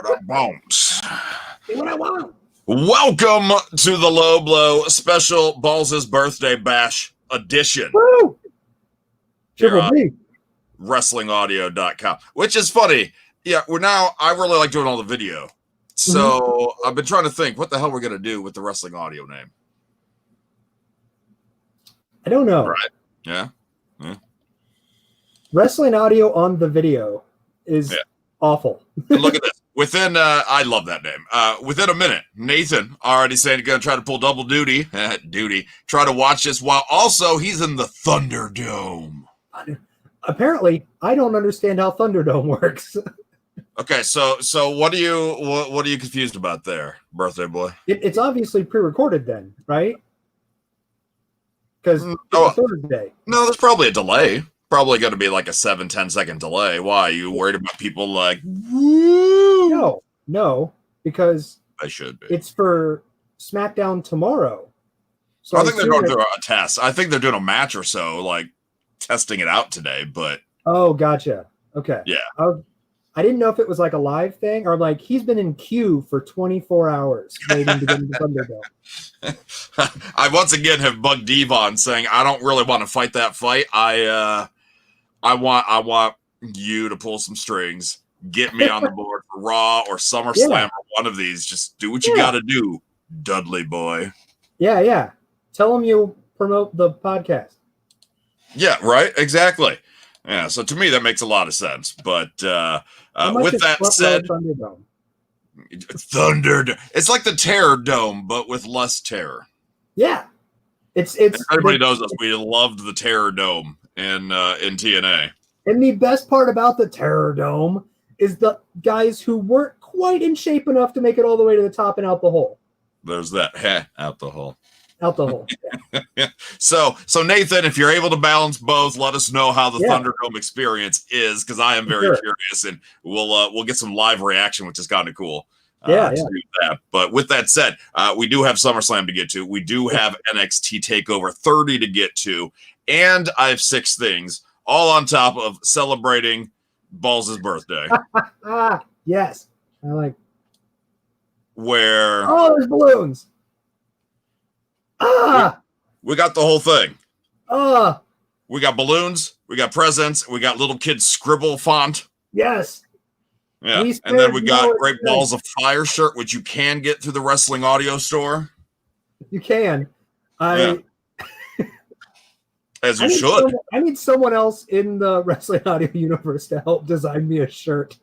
Ballz. What I want. Welcome to the Low Blow special Ballz' birthday bash edition. Woo! Here Triple on B. WrestlingAudio.com, which is funny. Yeah, I really like doing all the video. So I've been trying to think what the hell we're going to do with the Wrestling Audio name. I don't know. Right? Yeah. Wrestling Audio on the video is awful. Look at this. I love that name. Within a minute, Nathan already saying he's going to try to pull double duty. Try to watch this while also he's in the Thunderdome. Apparently, I don't understand how Thunderdome works. Okay, so what are you confused about there, birthday boy? It's obviously pre-recorded then, right? Because it's a Thursday. No, there's probably a delay. Probably going to be like a 7-10 second delay. Why? Are you worried about people like, woo? No, because they should be. It's for SmackDown tomorrow. So I think they're going through a test. I think they're doing a match or so, like testing it out today, but. Oh, gotcha. Okay. Yeah. I didn't know if it was like a live thing or like he's been in queue for 24 hours waiting to get into Thunderdome. I once again have bugged Devon saying I don't really want to fight that fight. I want you to pull some strings, get me on the board for Raw or SummerSlam or one of these. Just do what you got to do, Dudley boy. Yeah. Tell him you promote the podcast. Yeah, right. Exactly. Yeah. So to me, that makes a lot of sense. But with that said, it's like the Terror Dome, but with less terror. Yeah. It's everybody knows us. We loved the Terror Dome in TNA. And the best part about the Terror Dome is the guys who weren't quite in shape enough to make it all the way to the top and out the hole. There's that. Out the hole. Out the hole. Yeah. So Nathan, if you're able to balance both, let us know how the Thunderdome experience is, because I am very curious, and we'll get some live reaction, which is kind of cool. To do that. But with that said, we do have SummerSlam to get to. We do have NXT Takeover 30 to get to, and I have 6 things, all on top of celebrating Ballz' birthday. Yes. I like. Where? Oh, there's balloons. We got the whole thing. We got balloons. We got presents. We got little kids scribble font. Yes. Yeah, and then we got Great Balls of Fire shirt, which you can get through the Wrestling Audio store. You can. As you should. I need someone else in the Wrestling Audio universe to help design me a shirt.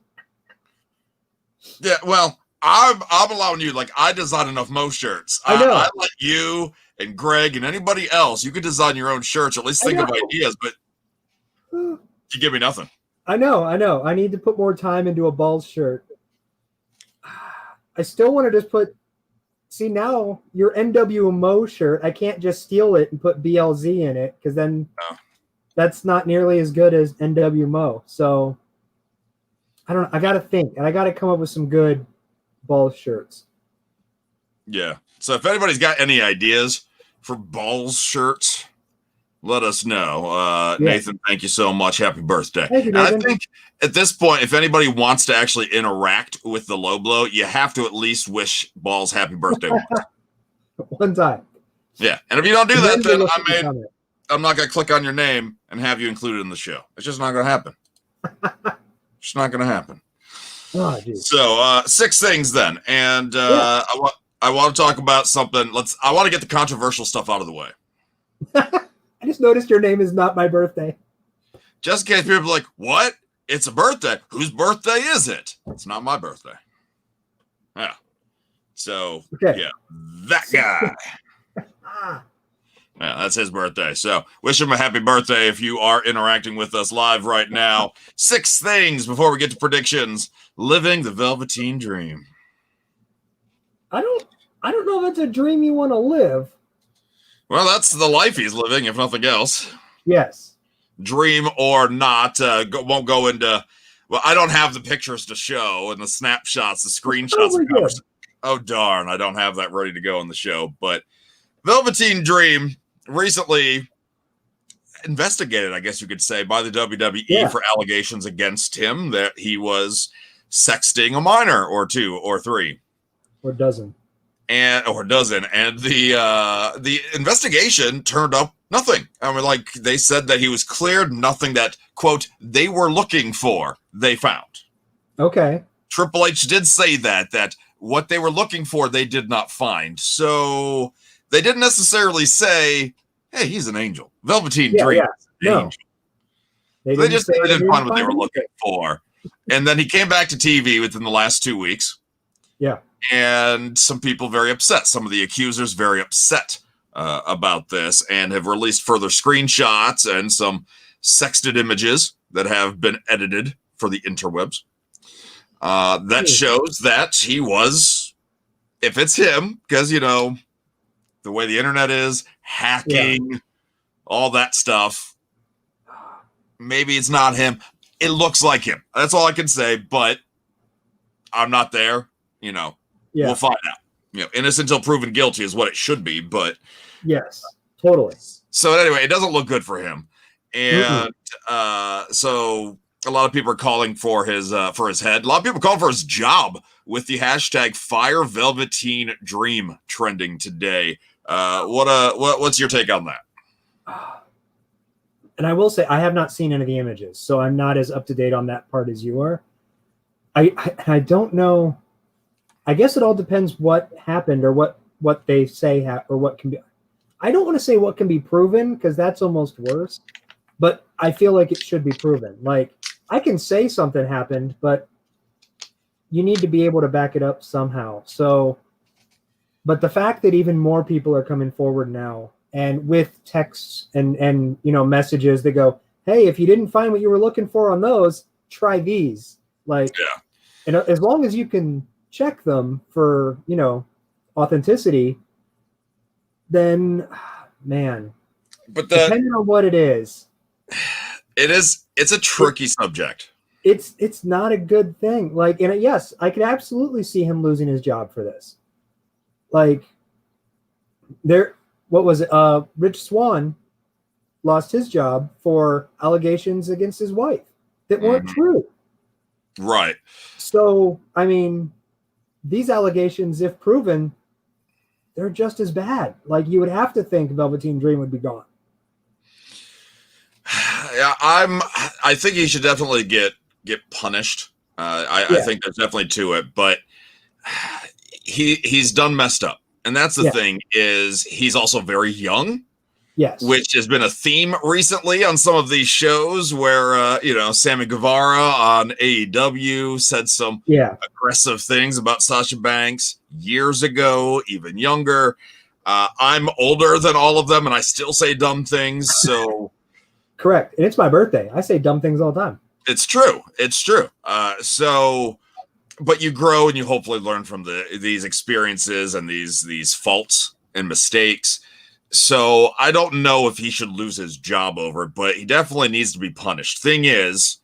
Yeah, well, I'm allowing you. Like, I design enough Mo shirts. I know. I let you and Greg and anybody else. You could design your own shirts, or at least think of ideas, but you give me nothing. I know. I need to put more time into a Ballz shirt. I still want to just put. See, now your NWMO shirt, I can't just steal it and put BLZ in it, because then that's not nearly as good as NWMO. So I don't know. I got to think, and I got to come up with some good Ballz shirts. Yeah. So if anybody's got any ideas for Ballz shirts, let us know. Nathan, thank you so much. Happy birthday. Thank you, Nathan. I think at this point, if anybody wants to actually interact with the Low Blow, you have to at least wish Ballz happy birthday once. One time. Yeah. And if you don't do that, then I'm not going to click on your name and have you included in the show. It's just not going to happen. It's not going to happen. Oh, geez. So 6 things then. And I want to talk about something. I want to get the controversial stuff out of the way. I just noticed your name is not my birthday. Just in case people are like, what? It's a birthday. Whose birthday is it? It's not my birthday. Yeah. So, that guy. Yeah, that's his birthday. So, wish him a happy birthday if you are interacting with us live right now. 6 things before we get to predictions. Living the Velveteen Dream. I don't know if it's a dream you want to live. Well, that's the life he's living, if nothing else. Yes. Dream or not, won't go into. Well, I don't have the pictures to show and the snapshots, the screenshots. Oh, darn. I don't have that ready to go on the show. But Velveteen Dream recently investigated, I guess you could say, by the WWE for allegations against him that he was sexting a minor or two or three. Or dozen. And the investigation turned up nothing. I mean, like, they said that he was cleared, nothing that, quote, they were looking for, they found. Okay. Triple H did say that what they were looking for, they did not find. So they didn't necessarily say, hey, he's an angel. Velveteen Dream is an angel. They just didn't find what they were looking for. And then he came back to TV within the last 2 weeks. Yeah. And some people very upset. Some of the accusers very upset about this and have released further screenshots and some sexted images that have been edited for the interwebs. That shows that he was, if it's him, because, you know, the way the internet is, hacking, all that stuff, maybe it's not him. It looks like him. That's all I can say, but I'm not there. You know, we'll find out. You know, innocent until proven guilty is what it should be, but yes, totally. So anyway, it doesn't look good for him. And so a lot of people are calling for his head. A lot of people calling for his job with the hashtag Fire Velveteen Dream trending today. What's your take on that? And I will say I have not seen any of the images, so I'm not as up to date on that part as you are. I don't know. I guess it all depends what happened or what they say or what can be. I don't want to say what can be proven because that's almost worse, but I feel like it should be proven. Like, I can say something happened, but you need to be able to back it up somehow. So, but the fact that even more people are coming forward now and with texts and you know, messages that go, hey, if you didn't find what you were looking for on those, try these. Like, and as long as you can check them for, you know, authenticity, then, man, but depending on what it is, it's a tricky subject. It's not a good thing. Like, and yes, I could absolutely see him losing his job for this. Like, what was it? Rich Swann lost his job for allegations against his wife that weren't true. Right. So, I mean, these allegations, if proven, they're just as bad. Like, you would have to think Velveteen Dream would be gone. Yeah, I think he should definitely get punished. I think there's definitely to it, but he's done messed up. And that's the thing, is he's also very young. Yes. Which has been a theme recently on some of these shows where, you know, Sammy Guevara on AEW said some aggressive things about Sasha Banks years ago, even younger. I'm older than all of them, and I still say dumb things. So, correct. And it's my birthday. I say dumb things all the time. It's true. It's true. So, but you grow and you hopefully learn from these experiences and these faults and mistakes. So I don't know if he should lose his job over it, but he definitely needs to be punished. Thing is,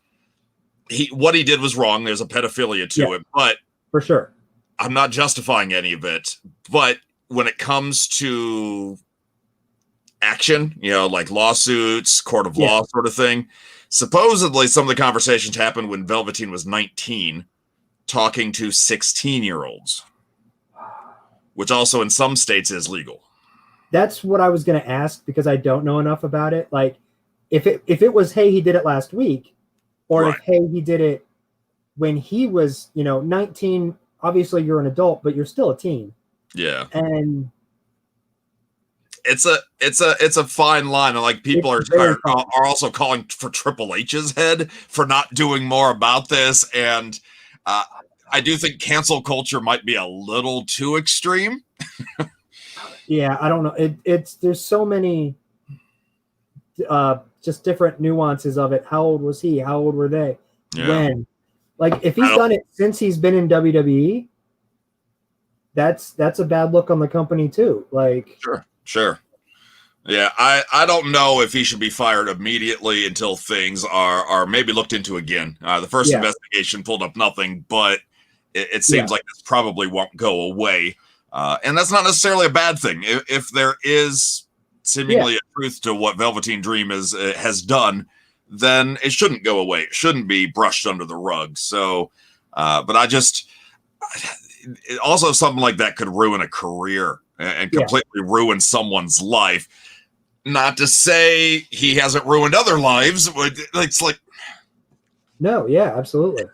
what he did was wrong. There's a pedophilia to it, but for sure, I'm not justifying any of it. But when it comes to action, you know, like lawsuits, court of law sort of thing, supposedly some of the conversations happened when Velveteen was 19, talking to 16-year-olds, which also in some states is legal. That's what I was going to ask because I don't know enough about it. Like, if it was, hey, he did it last week, or if, hey, he did it when he was, you know, 19. Obviously, you're an adult, but you're still a teen. Yeah, and it's a fine line. And like, people are also calling for Triple H's head for not doing more about this, and I do think cancel culture might be a little too extreme. Yeah, I don't know. There's so many just different nuances of it. How old was he? How old were they? Yeah. When? Like, if he's done it since he's been in WWE, that's a bad look on the company too. Like, sure. Yeah, I don't know if he should be fired immediately until things are maybe looked into again. The first investigation pulled up nothing, but it seems like this probably won't go away. And that's not necessarily a bad thing. If there is seemingly a truth to what Velveteen Dream has done, then it shouldn't go away. It shouldn't be brushed under the rug. So But also something like that could ruin a career and completely ruin someone's life. Not to say he hasn't ruined other lives. It's like, no, yeah, absolutely.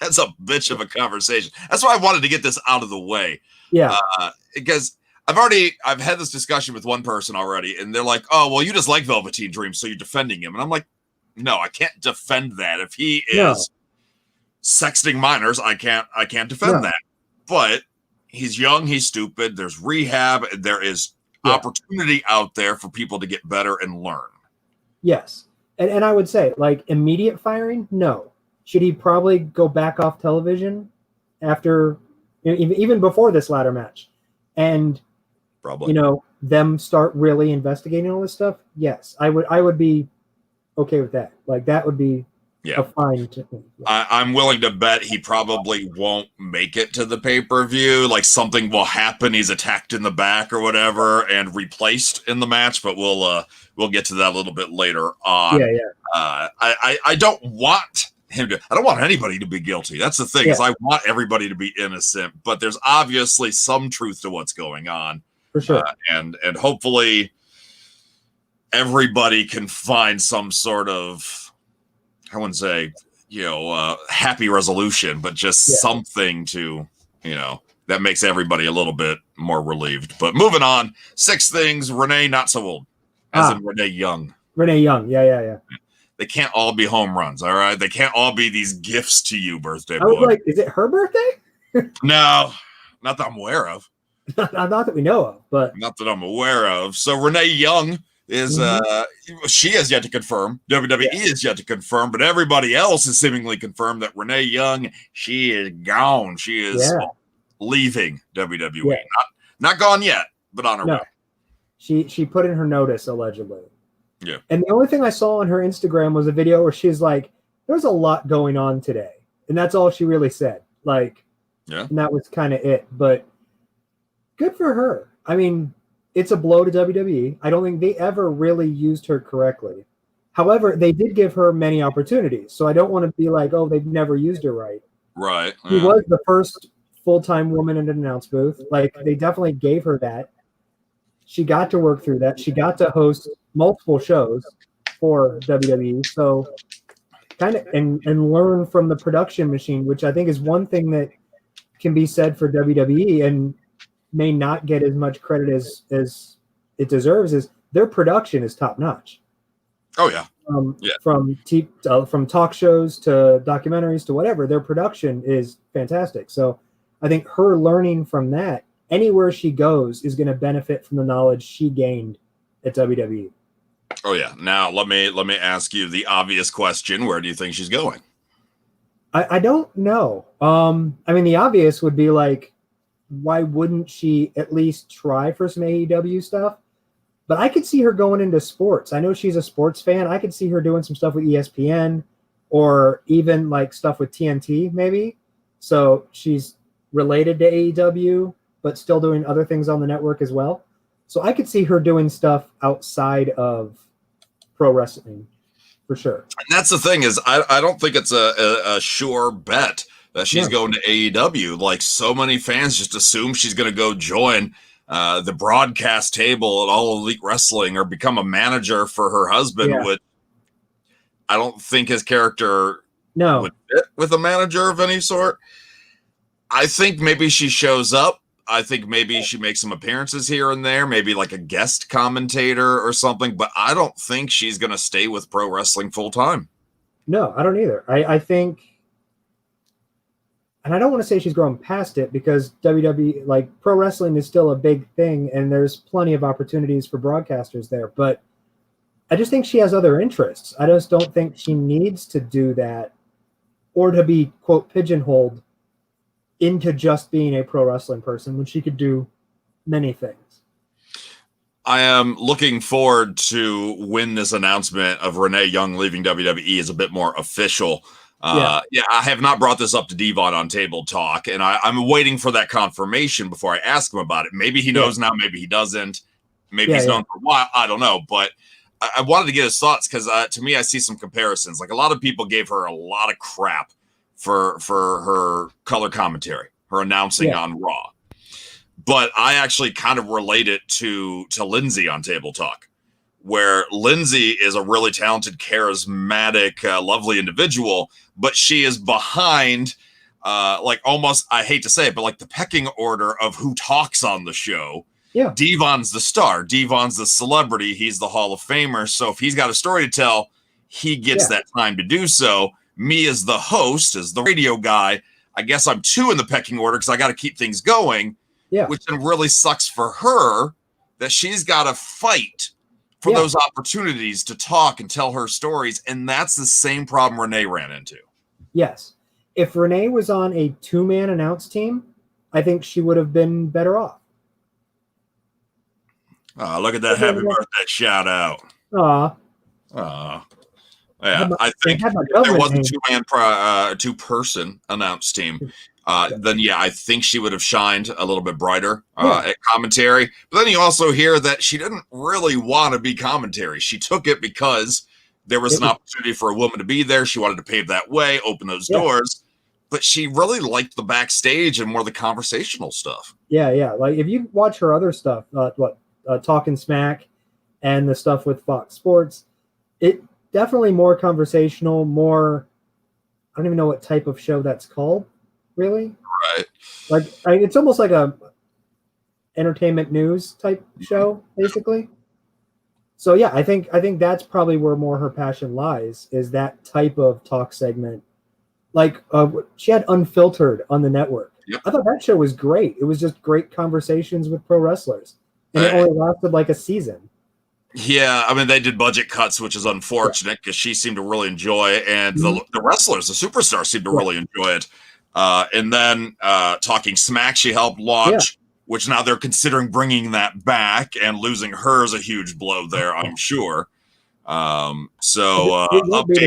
That's a bitch of a conversation. That's why I wanted to get this out of the way. Yeah. Because I've had this discussion with one person already, and they're like, "Oh, well, you just like Velveteen Dream, so you're defending him." And I'm like, "No, I can't defend that. If he is sexting minors, I can't defend that. But he's young, he's stupid. There's rehab. There is opportunity out there for people to get better and learn." Yes, and I would say, like, immediate firing, no. Should he probably go back off television after, even before this ladder match, and probably them start really investigating all this stuff? Yes, I would be okay with that. Like, that would be a fine. I'm willing to bet he probably won't make it to the pay-per-view. Like, something will happen. He's attacked in the back or whatever and replaced in the match. But we'll get to that a little bit later on. I don't want him to. I don't want anybody to be guilty. That's the thing. Is I want everybody to be innocent. But there's obviously some truth to what's going on. For sure. And hopefully everybody can find some sort of, I wouldn't say, happy resolution, but just something to, that makes everybody a little bit more relieved. But moving on, 6 things. Renee, not so old. As in Renee Young. Renee Young. Yeah. They can't all be home runs, all right? They can't all be these gifts to you, birthday boy. I was like, is it her birthday? No, not that I'm aware of. Not that we know of, but. Not that I'm aware of. So Renee Young is she has yet to confirm. WWE is yet to confirm, but everybody else has seemingly confirmed that Renee Young, she is gone. She is leaving WWE. Not gone yet, but on her way. She put in her notice, allegedly. Yeah. And the only thing I saw on her Instagram was a video where she's like, "There's a lot going on today," and that's all she really said. Like, and that was kind of it. But good for her. I mean, it's a blow to WWE. I don't think they ever really used her correctly. However, they did give her many opportunities. So I don't want to be like, oh, they've never used her right. Right. She was the first full-time woman in an announce booth. Like, they definitely gave her that. She got to work through that. She got to host multiple shows for WWE. So kind of and learn from the production machine, which I think is one thing that can be said for WWE and may not get as much credit as it deserves, is their production is top notch. Oh yeah. From talk shows to documentaries to whatever, their production is fantastic. So I think her learning from that, anywhere she goes, is going to benefit from the knowledge she gained at WWE. Oh yeah. Now let me ask you the obvious question: where do you think she's going? I don't know. I mean, the obvious would be like, why wouldn't she at least try for some AEW stuff? But I could see her going into sports. I know she's a sports fan. I could see her doing some stuff with ESPN or even like stuff with TNT maybe. So she's related to AEW, but still doing other things on the network as well. So I could see her doing stuff outside of pro wrestling for sure. And that's the thing, is I don't think it's a sure bet that she's going to AEW. Like, so many fans just assume she's going to go join the broadcast table at All Elite Wrestling or become a manager for her husband. Which I don't think his character would fit with a manager of any sort. I think maybe she shows up. I think maybe she makes some appearances here and there, maybe like a guest commentator or something, but I don't think she's going to stay with pro wrestling full time. No, I don't either. I think, and I don't want to say she's grown past it, because WWE, like, pro wrestling is still a big thing and there's plenty of opportunities for broadcasters there, but I just think she has other interests. I just don't think she needs to do that or to be, quote, pigeonholed into just being a pro wrestling person when she could do many things. I am looking forward to when this announcement of Renee Young leaving WWE is a bit more official. I have not brought this up to Devon on Table Talk, and I'm waiting for that confirmation before I ask him about it. Maybe he knows now, maybe he doesn't. Maybe he's known for a while. I don't know, but I wanted to get his thoughts because to me, I see some comparisons. Like, a lot of people gave her a lot of crap for her color commentary, her announcing on Raw. But I actually kind of relate it to Lindsay on Table Talk, where Lindsay is a really talented, charismatic, lovely individual, but she is behind, like almost, I hate to say it, but like the pecking order of who talks on the show. Yeah. Devon's the star. Devon's the celebrity. He's the Hall of Famer. So if he's got a story to tell, he gets that time to do so. Me as the host, as the radio guy, I guess I'm 2 in the pecking order because I got to keep things going. Yeah. Which then really sucks for her that she's got to fight for those opportunities to talk and tell her stories. And that's the same problem Renee ran into. Yes. If Renee was on a 2-man announce team, I think she would have been better off. Oh, look at that happy birthday shout out. Yeah, I think if there was a 2-person announce team, then I think she would have shined a little bit brighter at commentary. But then you also hear that she didn't really want to be commentary. She took it because there was an opportunity for a woman to be there. She wanted to pave that way, open those doors. But she really liked the backstage and more the conversational stuff. Yeah. Like if you watch her other stuff, Talking Smack and the stuff with Fox Sports, it definitely more conversational, more, I don't even know what type of show that's called, really. Right. Like it's almost like a entertainment news type show, basically. So I think that's probably where more her passion lies, is that type of talk segment. Like she had Unfiltered on the network. Yep. I thought that show was great. It was just great conversations with pro wrestlers. And it only lasted like a season. Yeah, I mean, they did budget cuts, which is unfortunate because she seemed to really enjoy it. And the wrestlers, the superstars, seemed to really enjoy it. And then Talking Smack, she helped launch, which now they're considering bringing that back, and losing her is a huge blow there, I'm sure. Update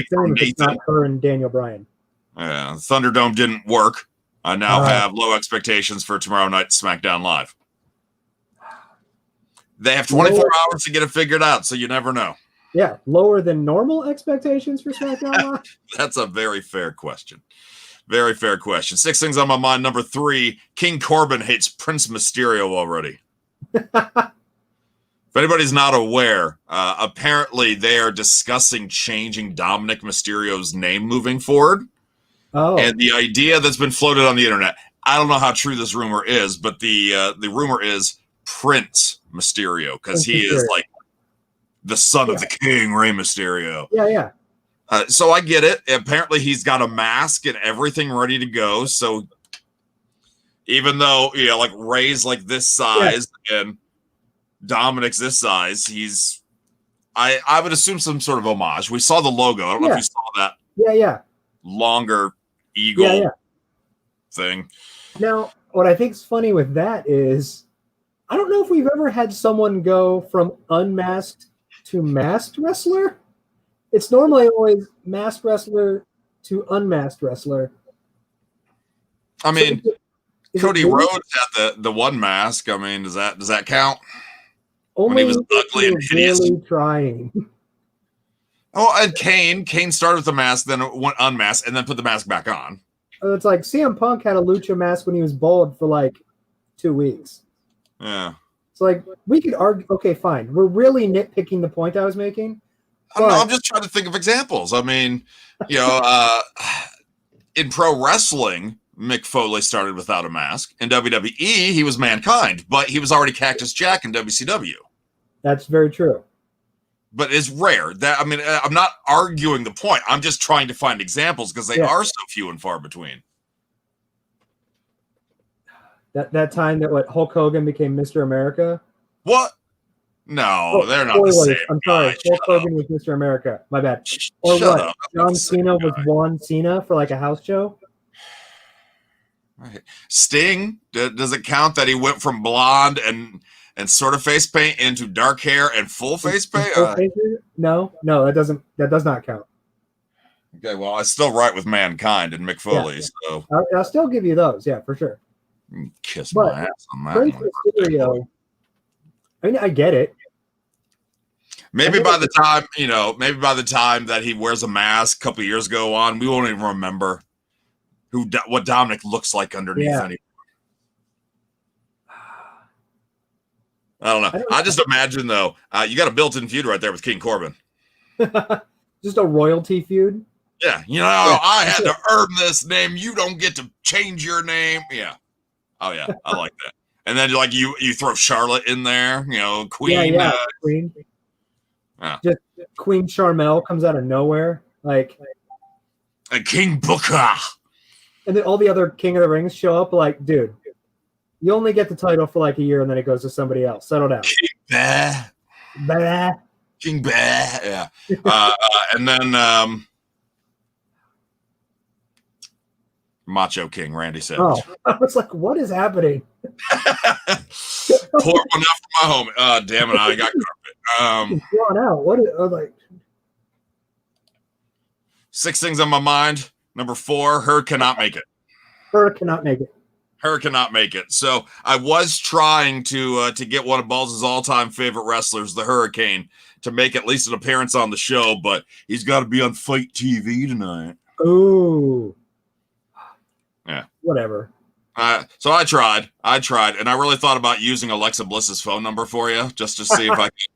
from Nathan. It's not her and Daniel Bryan. Yeah, Thunderdome didn't work. I now have low expectations for tomorrow night SmackDown Live. They have 24 hours to get it figured out, so you never know. Yeah, lower than normal expectations for SmackDown Live? That's a very fair question. Very fair question. 6 things on my mind. Number 3, King Corbin hates Prince Mysterio already. If anybody's not aware, apparently they are discussing changing Dominic Mysterio's name moving forward. Oh. And the idea that's been floated on the internet, I don't know how true this rumor is, but the rumor is Prince Mysterio, because he is like the son of the king, Rey Mysterio. Yeah. So I get it. Apparently he's got a mask and everything ready to go. So even though, like Rey's like this size and Dominic's this size, he's, I would assume some sort of homage. We saw the logo. I don't know if you saw that. Yeah. Longer eagle thing. Now, what I think is funny with that is, I don't know if we've ever had someone go from unmasked to masked wrestler. It's normally always masked wrestler to unmasked wrestler. I mean, Cody Rhodes had the one mask. I mean, does that count? Only when he was ugly and hideous. Really trying. Oh, and Kane started with the mask, then went unmasked, and then put the mask back on. It's like CM Punk had a lucha mask when he was bald for like 2 weeks. Yeah. It's like, we could argue, okay, fine. We're really nitpicking the point I was making. I'm just trying to think of examples. I mean, in pro wrestling, Mick Foley started without a mask. In WWE, he was Mankind, but he was already Cactus Jack in WCW. That's very true. But it's rare. That, I mean, I'm not arguing the point. I'm just trying to find examples because they are so few and far between. That time that Hulk Hogan became Mr. America? What? No, they're not the same. I'm sorry. Hulk Hogan was Mr. America. My bad. Or Shut what? up. John Cena was Juan Cena for like a house show? Right. Sting, does it count that he went from blonde and sort of face paint into dark hair and full face paint? No, that does not count. Okay, well, I still right with Mankind and Mick Foley, so I'll still give you those, for sure. Kiss my ass on that Prince one. Mysterio, I mean, I get it. Maybe by the time that he wears a mask a couple years ago on, we won't even remember what Dominic looks like underneath anymore. I don't know. I just imagine, though, you got a built-in feud right there with King Corbin. Just a royalty feud? Yeah. I had to earn this name. You don't get to change your name. Yeah. Oh, yeah. I like that. And then, like, you throw Charlotte in there, Queen. Yeah. Queen. Just Queen Charmel comes out of nowhere. Like, and King Booker. And then all the other King of the Rings show up like, dude, you only get the title for like a year and then it goes to somebody else. Settle down. King Bear. King Bear. Yeah. And then Macho King, Randy Savage. Oh, I was like, what is happening? Pour one out for my home. Damn it, I got carpet. Drawn out. What is like 6 things on my mind. Number 4, her cannot make it. Her cannot make it. Her cannot make it. So I was trying to get one of Ballz' all-time favorite wrestlers, the Hurricane, to make at least an appearance on the show, but he's got to be on Fight TV tonight. Ooh. Yeah. Whatever. So I tried, and I really thought about using Alexa Bliss's phone number for you just to see if I could.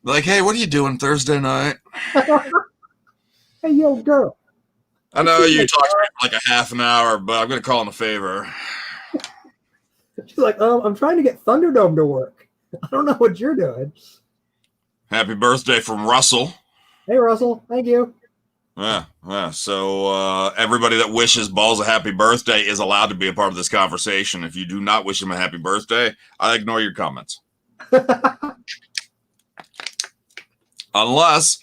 Like, hey, what are you doing Thursday night? Hey, yo, girl. I know you talked to me for like a half an hour, but I'm going to call in a favor. She's like, I'm trying to get Thunderdome to work. I don't know what you're doing. Happy birthday from Russell. Hey, Russell. Thank you. Yeah. So everybody that wishes Ballz a happy birthday is allowed to be a part of this conversation. If you do not wish him a happy birthday, I ignore your comments. Unless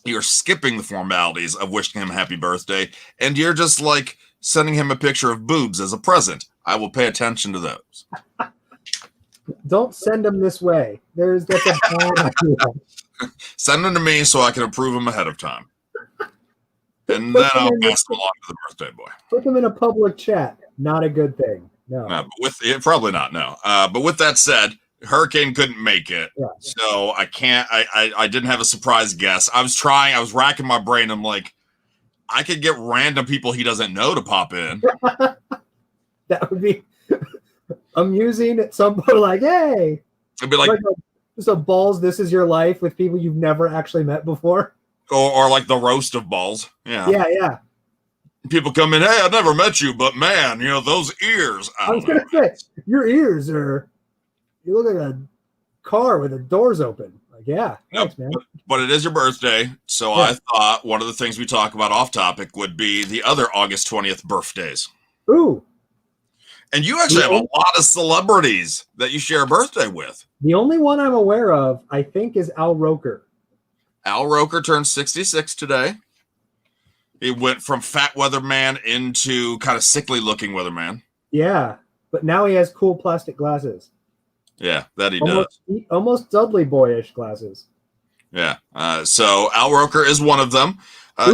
you're skipping the formalities of wishing him a happy birthday and you're just like sending him a picture of boobs as a present. I will pay attention to those. Don't send them this way. That's a bad idea. Send them to me so I can approve them ahead of time. And then I'll pass them along to the birthday boy. Put them in a public chat. Not a good thing. No. Probably not, no. But with that said, Hurricane couldn't make it. Yeah. So I can't, I didn't have a surprise guess. I was racking my brain. I'm like, I could get random people he doesn't know to pop in. That would be amusing at some point. Like, hey. It'd be like just a Ballz, This Is Your Life with people you've never actually met before. Or like the roast of Ballz. Yeah. Yeah. People come in, hey, I've never met you, but man, those ears. I was going to say, your ears you look like a car with the doors open. Like, yeah, thanks, man. But it is your birthday, so yeah. I thought one of the things we talk about off topic would be the other August 20th birthdays. Ooh. And you actually have a lot of celebrities that you share a birthday with. The only one I'm aware of, I think, is Al Roker. Al Roker turned 66 today. He went from fat weatherman into kind of sickly-looking weatherman. Yeah, but now he has cool plastic glasses. Yeah, that he does. Almost Dudley boyish glasses. Yeah. So Al Roker is one of them.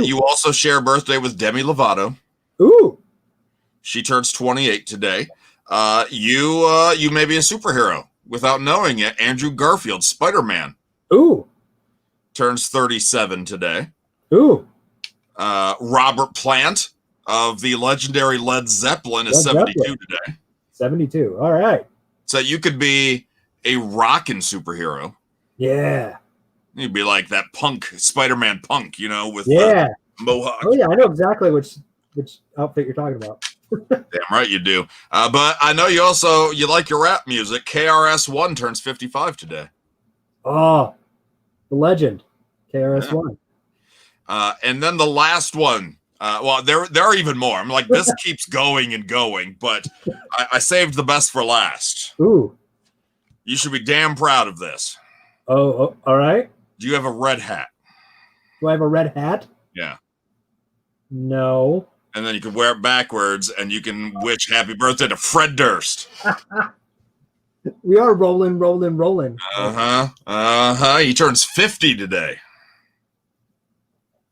You also share a birthday with Demi Lovato. Ooh. She turns 28 today. You may be a superhero without knowing it. Andrew Garfield, Spider-Man. Ooh. Turns 37 today. Ooh. Robert Plant of the legendary Led Zeppelin is 72 today. 72. All right. So you could be a rockin' superhero. Yeah. You'd be like that punk, Spider-Man punk, with the mohawk. Oh, yeah. I know exactly which outfit you're talking about. Damn right you do. But I know you like your rap music. KRS-One turns 55 today. Oh, the legend. KRS-One. And then the last one. Well, there are even more. I'm like, this keeps going and going, but I saved the best for last. Ooh. You should be damn proud of this. Oh, all right. Do you have a red hat? Do I have a red hat? Yeah. No. And then you can wear it backwards, and you can wish happy birthday to Fred Durst. We are rolling. He turns 50 today.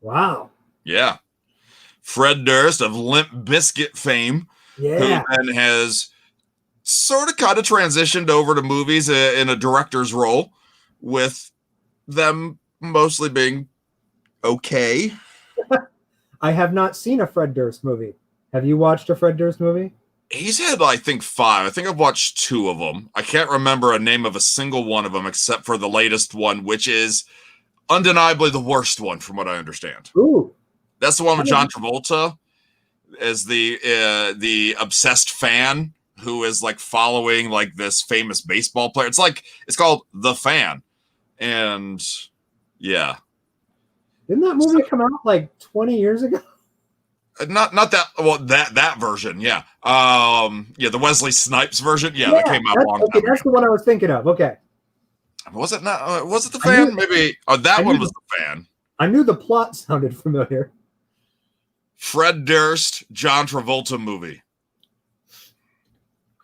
Wow. Yeah. Fred Durst of Limp Bizkit fame. Yeah. Who then has sort of kind of transitioned over to movies in a director's role, with them mostly being okay. I have not seen a Fred Durst movie. Have you watched a Fred Durst movie? He's had, I think, 5. I think I've watched 2 of them. I can't remember a name of a single one of them except for the latest one, which is undeniably the worst one, from what I understand. Ooh, that's the one with John Travolta as the obsessed fan who is like following like this famous baseball player. It's called The Fan, and yeah. Didn't that movie come out like 20 years ago? Not that well that version, yeah. The Wesley Snipes version, yeah, that came out a long time ago. That's the one I was thinking of. Okay. Was it not? Was it The Fan? Maybe. Oh, that one was The Fan. I knew the plot sounded familiar. Fred Durst, John Travolta movie.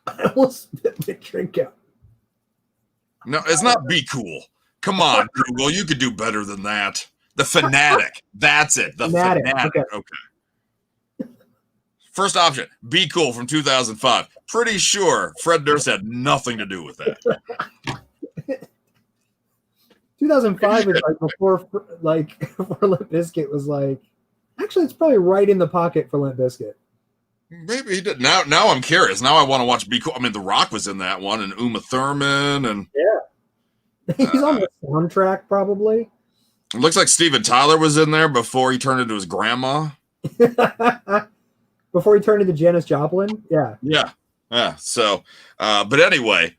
I almost spit my drink out. No, it's not Be Cool. Come on, Google. You could do better than that. The Fanatic. That's it. The Fanatic. Okay. First option, Be Cool from 2005. Pretty sure Fred Durst had nothing to do with that. 2005 is like before Limp Bizkit was like. Actually, it's probably right in the pocket for Limp Bizkit. Maybe he did. Now I'm curious. Now I want to watch Be Cool. I mean, The Rock was in that one, and Uma Thurman, and he's on the soundtrack probably. It looks like Steven Tyler was in there before he turned into his grandma. Before he turned into Janis Joplin, yeah. So, but anyway,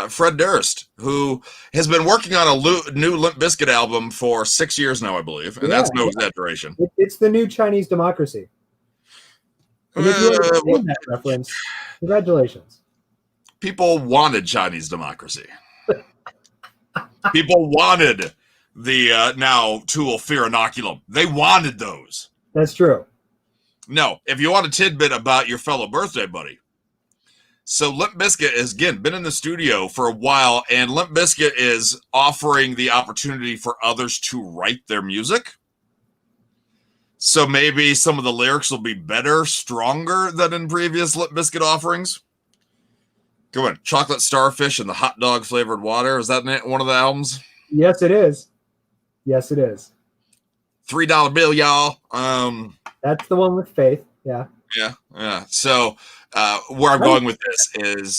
Fred Durst, who has been working on a new Limp Bizkit album for 6 years now, I believe, and that's no exaggeration. It's the new Chinese Democracy. And if you understand that reference, congratulations. People wanted Chinese Democracy. People wanted the now Tool Fear Inoculum. They wanted those. That's true. No, if you want a tidbit about your fellow birthday buddy. So Limp Bizkit has, again, been in the studio for a while, and Limp Bizkit is offering the opportunity for others to write their music. So maybe some of the lyrics will be better, stronger than in previous Limp Bizkit offerings. Go on, Chocolate Starfish and the Hot Dog Flavored Water. Is that one of the albums? Yes, it is. Yes, it is. $3 bill, y'all. That's the one with Faith. Yeah. Yeah. So where I'm going with this is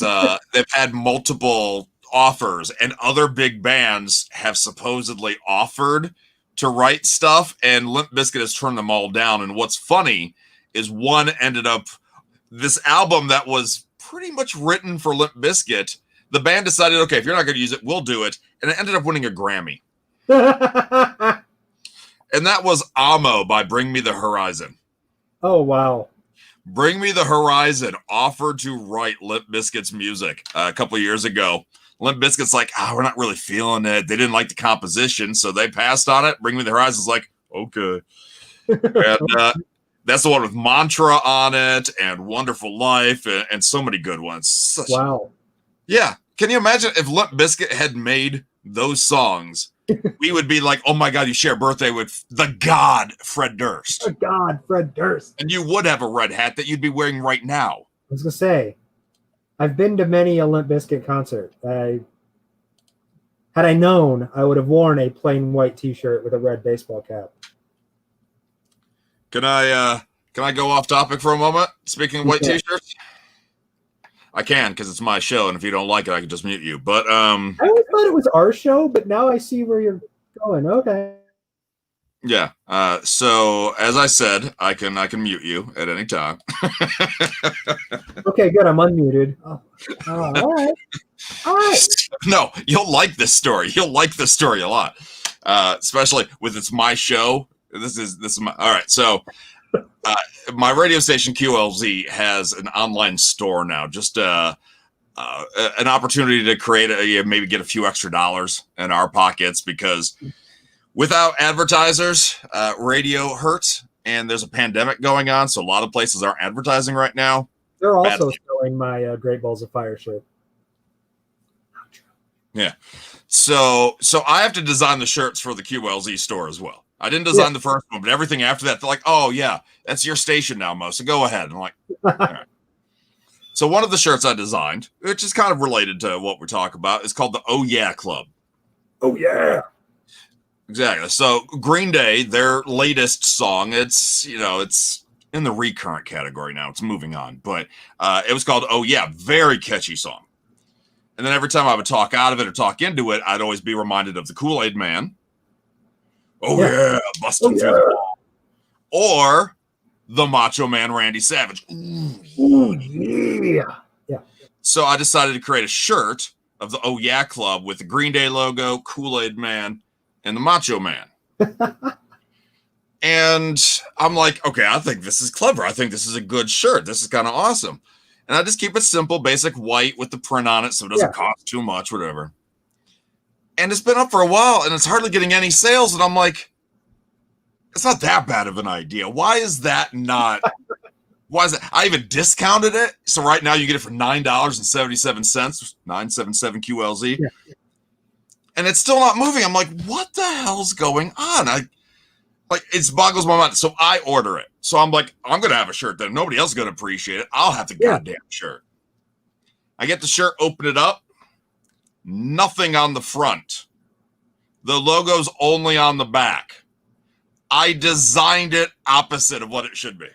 they've had multiple offers, and other big bands have supposedly offered to write stuff, and Limp Bizkit has turned them all down. And what's funny is one ended up, this album that was pretty much written for Limp Bizkit, the band decided, okay, if you're not going to use it, we'll do it. And it ended up winning a Grammy. And that was Amo by Bring Me the Horizon. Oh, wow. Bring Me the Horizon offered to write Limp Bizkit's music a couple of years ago. Limp Bizkit's like, we're not really feeling it. They didn't like the composition, so they passed on it. Bring Me the Horizon's like, okay. And that's the one with Mantra on it and Wonderful Life and so many good ones. Wow. Yeah. Can you imagine if Limp Bizkit had made those songs? We would be like, oh my God, you share a birthday with the God, Fred Durst. The God, Fred Durst. And you would have a red hat that you'd be wearing right now. I was going to say, I've been to many a Limp Bizkit concert. Had I known, I would have worn a plain white t-shirt with a red baseball cap. Can I go off topic for a moment? Speaking of white t-shirts? I can, because it's my show, and if you don't like it, I can just mute you. But I always thought it was our show, but now I see where you're going. Okay. Yeah. So as I said, I can mute you at any time. Okay, good. I'm unmuted. Oh, all right. No, you'll like this story. You'll like this story a lot, especially with it's my show. This is my all right. So. My radio station QLZ has an online store now. Just an opportunity to create maybe get a few extra dollars in our pockets, because without advertisers, radio hurts, and there's a pandemic going on, so a lot of places aren't advertising right now. They're also selling my Great Balls of Fire shirt. Yeah, so I have to design the shirts for the QLZ store as well. I didn't design the first one, but everything after that, they're like, oh, yeah, that's your station now, Mo, so go ahead. And I'm like, all right. So one of the shirts I designed, which is kind of related to what we're talking about, is called the Oh Yeah Club. Oh, yeah. Exactly. So Green Day, their latest song, it's in the recurrent category now. It's moving on, but it was called "Oh Yeah," very catchy song. And then every time I would talk out of it or talk into it, I'd always be reminded of the Kool-Aid Man. Oh yeah, busting through the wall. Or the Macho Man Randy Savage. Ooh, yeah. So I decided to create a shirt of the Oh Yeah Club with the Green Day logo, Kool-Aid Man, and the Macho Man. And I'm like, okay, I think this is clever. I think this is a good shirt. This is kind of awesome. And I just keep it simple, basic white with the print on it so it doesn't cost too much, whatever. And it's been up for a while, and it's hardly getting any sales. And I'm like, it's not that bad of an idea. Why is that? I even discounted it. So right now you get it for $9.77, 977 QLZ. Yeah. And it's still not moving. I'm like, what the hell's going on? It boggles my mind. So I order it. So I'm like, I'm going to have a shirt that nobody else is going to appreciate it. I'll have the goddamn shirt. I get the shirt, open it up. Nothing on the front. The logo's only on the back. I designed it opposite of what it should be.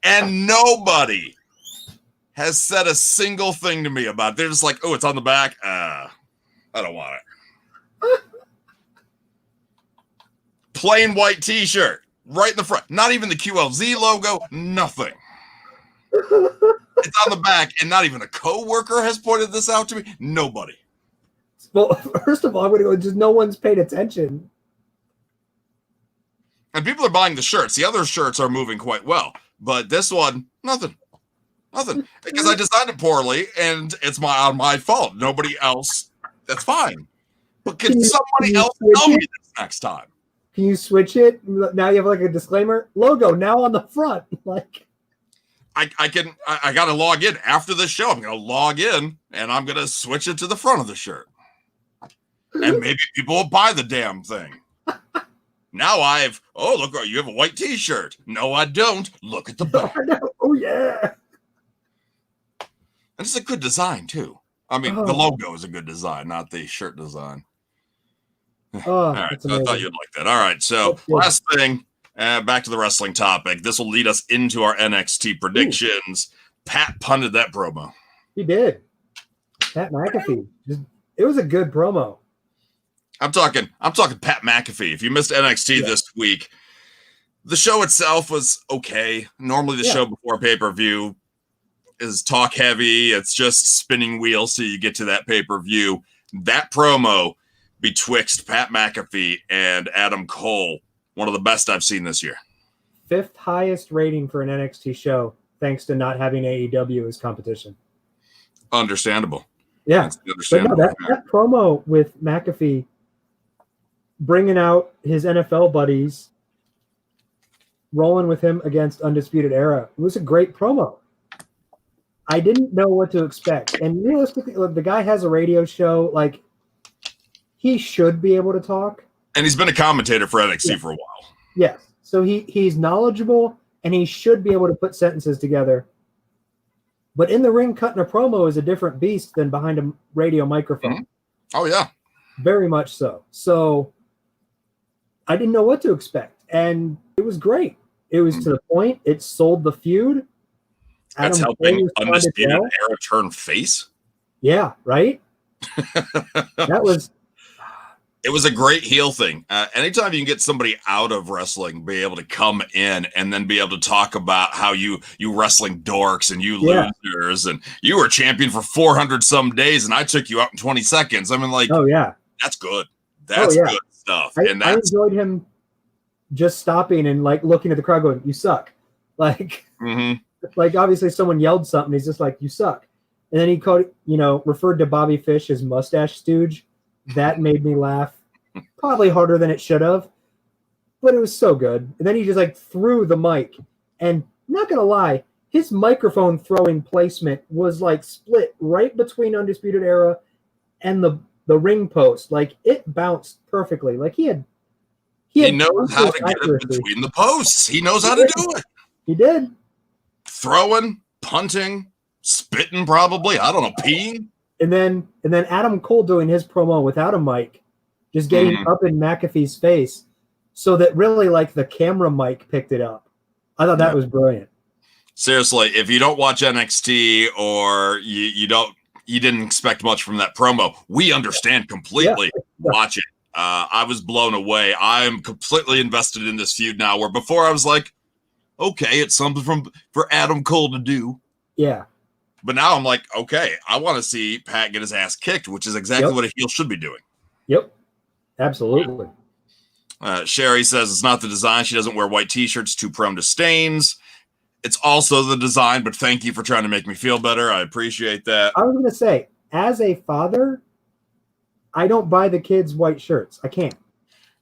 And nobody has said a single thing to me about it. They're just like, oh, it's on the back. I don't want it. Plain white t-shirt right in the front. Not even the QLZ logo. Nothing. It's on the back, and not even a coworker has pointed this out to me. Nobody. Well, first of all, I'm going to go, just no one's paid attention. And people are buying the shirts. The other shirts are moving quite well. But this one, nothing. Because I designed it poorly, and it's my fault. Nobody else, that's fine. But can somebody else tell me this next time? Can you switch it? Now you have like a disclaimer. Logo now on the front. Like I got to log in after this show. I'm going to log in, and I'm going to switch it to the front of the shirt. And maybe people will buy the damn thing. Now look, you have a white t-shirt. No, I don't. Look at the back. Oh, yeah. And it's a good design, too. I mean, the logo is a good design, not the shirt design. All right, so I thought you'd like that. All right, so last thing, back to the wrestling topic. This will lead us into our NXT predictions. Pat punted that promo. He did. Pat McAfee. It was a good promo. I'm talking Pat McAfee. If you missed NXT this week, the show itself was okay. Normally the show before pay-per-view is talk heavy. It's just spinning wheels till you get to that pay-per-view. That promo betwixt Pat McAfee and Adam Cole, one of the best I've seen this year. 5th highest rating for an NXT show, thanks to not having AEW as competition. Understandable. Yeah. Understandable. But no, that promo with McAfee bringing out his NFL buddies, rolling with him against Undisputed Era. It was a great promo. I didn't know what to expect. And realistically, the guy has a radio show. Like, he should be able to talk. And he's been a commentator for NXT for a while. Yes. So he's knowledgeable, and he should be able to put sentences together. But in the ring, cutting a promo is a different beast than behind a radio microphone. Mm-hmm. Oh, yeah. Very much so. So I didn't know what to expect. And it was great. It was to the point. It sold the feud. That's helping Undisputed Era turn face? Yeah, right? It was a great heel thing. Anytime you can get somebody out of wrestling, be able to come in and then be able to talk about how you wrestling dorks and you losers and you were champion for 400 some days and I took you out in 20 seconds. I mean, like, oh yeah, that's good. That's good stuff. I enjoyed him just stopping and like looking at the crowd going, "You suck." Like, like obviously someone yelled something. He's just like, "You suck." And then he referred to Bobby Fish as mustache stooge. That made me laugh probably harder than it should have, but it was so good. And then he just like threw the mic, and not going to lie, his microphone throwing placement was like split right between Undisputed Era and the ring post. Like it bounced perfectly. Like he knows how to get it between the posts. He knows how to do it. He did. Throwing, punting, spitting probably. I don't know, peeing. And then Adam Cole doing his promo without a mic, just getting up in McAfee's face. so that really like the camera mic picked it up. I thought that was brilliant. Seriously, if you don't watch NXT or you didn't expect much from that promo, we understand completely. Yeah. Watch it. I was blown away. I am completely invested in this feud now, where before I was like, okay, it's something for Adam Cole to do. Yeah. But now I'm like, okay, I want to see Pat get his ass kicked, which is exactly what a heel should be doing. Yep. Absolutely. Sherry says it's not the design. She doesn't wear white t-shirts, too prone to stains. It's also the design, but thank you for trying to make me feel better. I appreciate that. I was going to say, as a father, I don't buy the kids white shirts. I can't.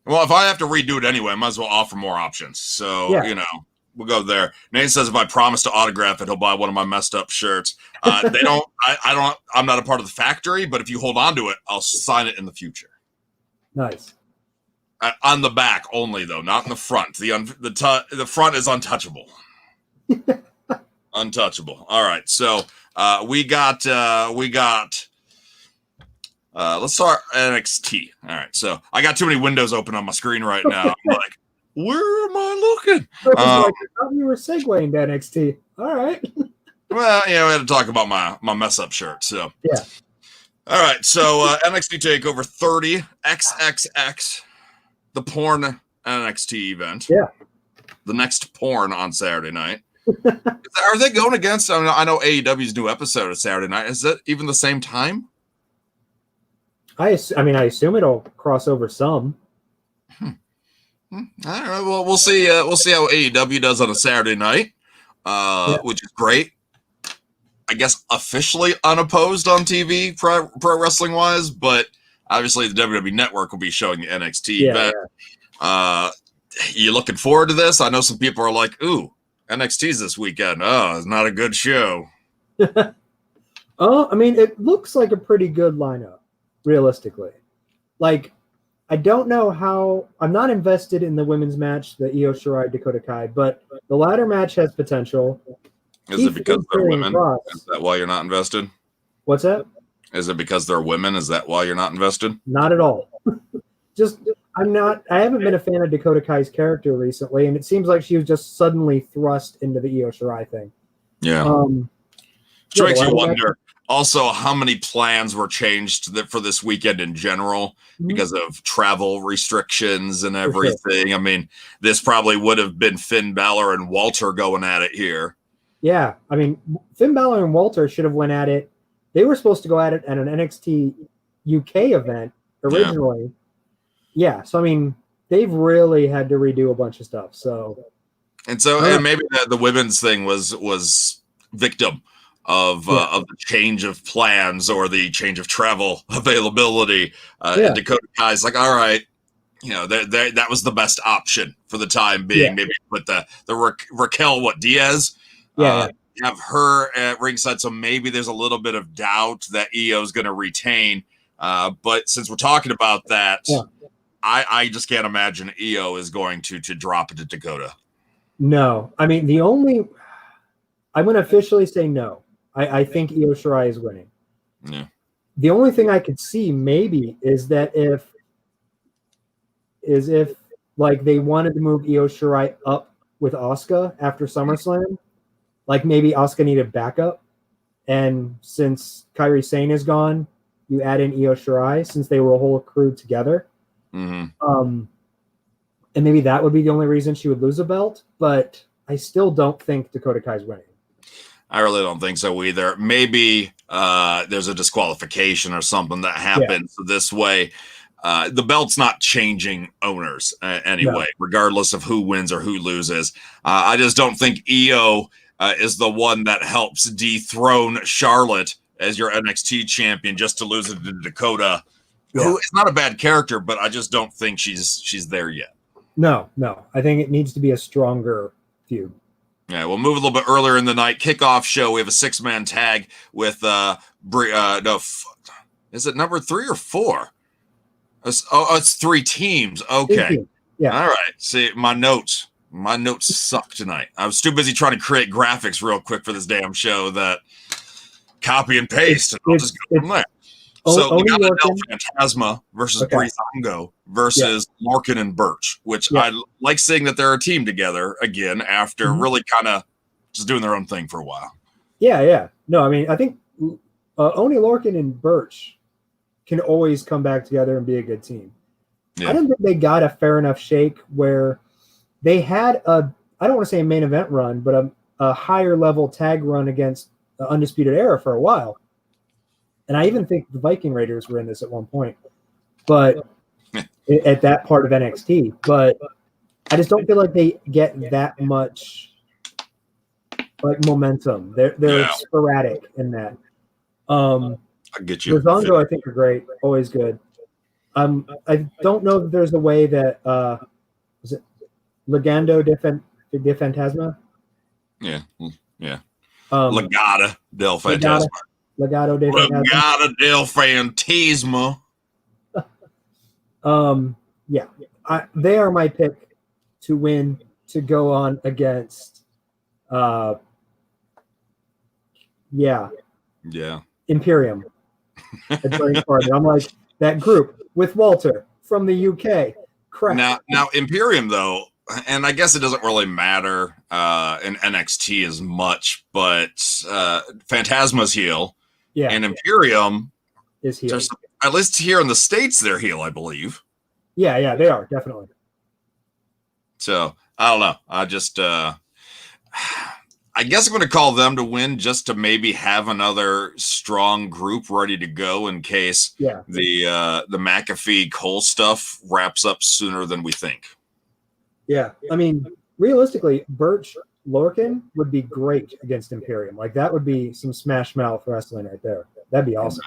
Well, if I have to redo it anyway, I might as well offer more options. So, we'll go there. Nate says if I promise to autograph it, he'll buy one of my messed up shirts. I'm not a part of the factory, but if you hold on to it, I'll sign it in the future. Nice. On the back only, though, not in the front. The front is untouchable. Untouchable. All right, so we got let's start NXT. All right, so I got too many windows open on my screen right now. I'm like, where am I looking? I thought you were segueing to NXT. All right. Well, we had to talk about my mess up shirt. So yeah. All right, so NXT Takeover 30 XXX, the porn NXT event. Yeah. The next porn on Saturday night. Are they going against? I know AEW's new episode is Saturday night. Is that even the same time? I assume it'll cross over some. All right. Well, we'll see. We'll see how AEW does on a Saturday night, which is great. I guess officially unopposed on TV, pro wrestling wise, but obviously the WWE Network will be showing the NXT event. Yeah. You looking forward to this? I know some people are like, "Ooh, NXT's this weekend. Oh, it's not a good show." It looks like a pretty good lineup, realistically. Like, I don't know how. I'm not invested in the women's match, the Io Shirai Dakota Kai, but the ladder match has potential. Is it because they're women? Is that why you're not invested? What's that? Is it because they're women? Is that why you're not invested? Not at all. I haven't been a fan of Dakota Kai's character recently, and it seems like she was just suddenly thrust into the Io Shirai thing. Yeah. Which makes you wonder also how many plans were changed for this weekend in general because of travel restrictions and everything. Sure. I mean, this probably would have been Finn Balor and Walter going at it here. Yeah. I mean, Finn Balor and Walter should have went at it. They were supposed to go at it at an NXT UK event originally. Yeah. So, I mean, they've really had to redo a bunch of stuff. And maybe the women's thing was victim of the change of plans or the change of travel availability. And Dakota Kai's like, all right, that was the best option for the time being. Yeah. Maybe put the Raquel Diaz. Have her at ringside, so maybe there's a little bit of doubt that Io's going to retain. But since we're talking about that, I just can't imagine Io is going to drop it to Dakota. No, I mean I'm going to officially say no. I think Io Shirai is winning. Yeah. The only thing I could see maybe is that if like they wanted to move Io Shirai up with Asuka after SummerSlam. Like maybe Asuka needed backup, and since Kairi Sane is gone, you add in Io Shirai since they were a whole crew together. Mm-hmm. And maybe that would be the only reason she would lose a belt. But I still don't think Dakota Kai's winning. I really don't think so either. Maybe there's a disqualification or something that happens this way. The belt's not changing owners anyway, regardless of who wins or who loses. I just don't think Io is the one that helps dethrone Charlotte as your NXT champion just to lose it to Dakota, who is not a bad character, but I just don't think she's there yet. No. I think it needs to be a stronger feud. Yeah, we'll move a little bit earlier in the night. Kickoff show. We have a 6-man tag with is it number 3 or 4? It's 3 teams. Okay. Yeah. All right. See, my notes suck tonight. I was too busy trying to create graphics real quick for this damn show that copy and paste, and I'll just go from there. So we got Lorcan. Phantasma versus Breezango versus Lorcan and Birch, which I like seeing that they're a team together again after really kind of just doing their own thing for a while. Yeah. No, I mean, I think Oni Lorcan and Birch can always come back together and be a good team. Yeah. I don't think they got a fair enough shake where they had I don't want to say a main event run, but a higher level tag run against the Undisputed Era for a while. And I even think the Viking Raiders were in this at one point, but at that part of NXT. But I just don't feel like they get that much like momentum. They're sporadic in that. I get you. Breezango, I think, are great. Always good. I don't know if there's a way that is it Legado de Fantasma? Yeah. Legado del Fantasma. Legado del Fantasma. They are my pick to win, to go on against Imperium. I'm like, that group with Walter from the UK. Crap. Now Imperium, though, and I guess it doesn't really matter in NXT as much, but Phantasma's heel. Yeah. And Imperium is heel. At least here in the States, they're heel, I believe. Yeah, they are, definitely. So, I don't know. I just, I guess I'm going to call them to win just to maybe have another strong group ready to go in case the McAfee Cole stuff wraps up sooner than we think. Yeah. I mean, realistically, Birch Lorcan would be great against Imperium. Like, that would be some smash mouth wrestling right there. That'd be awesome.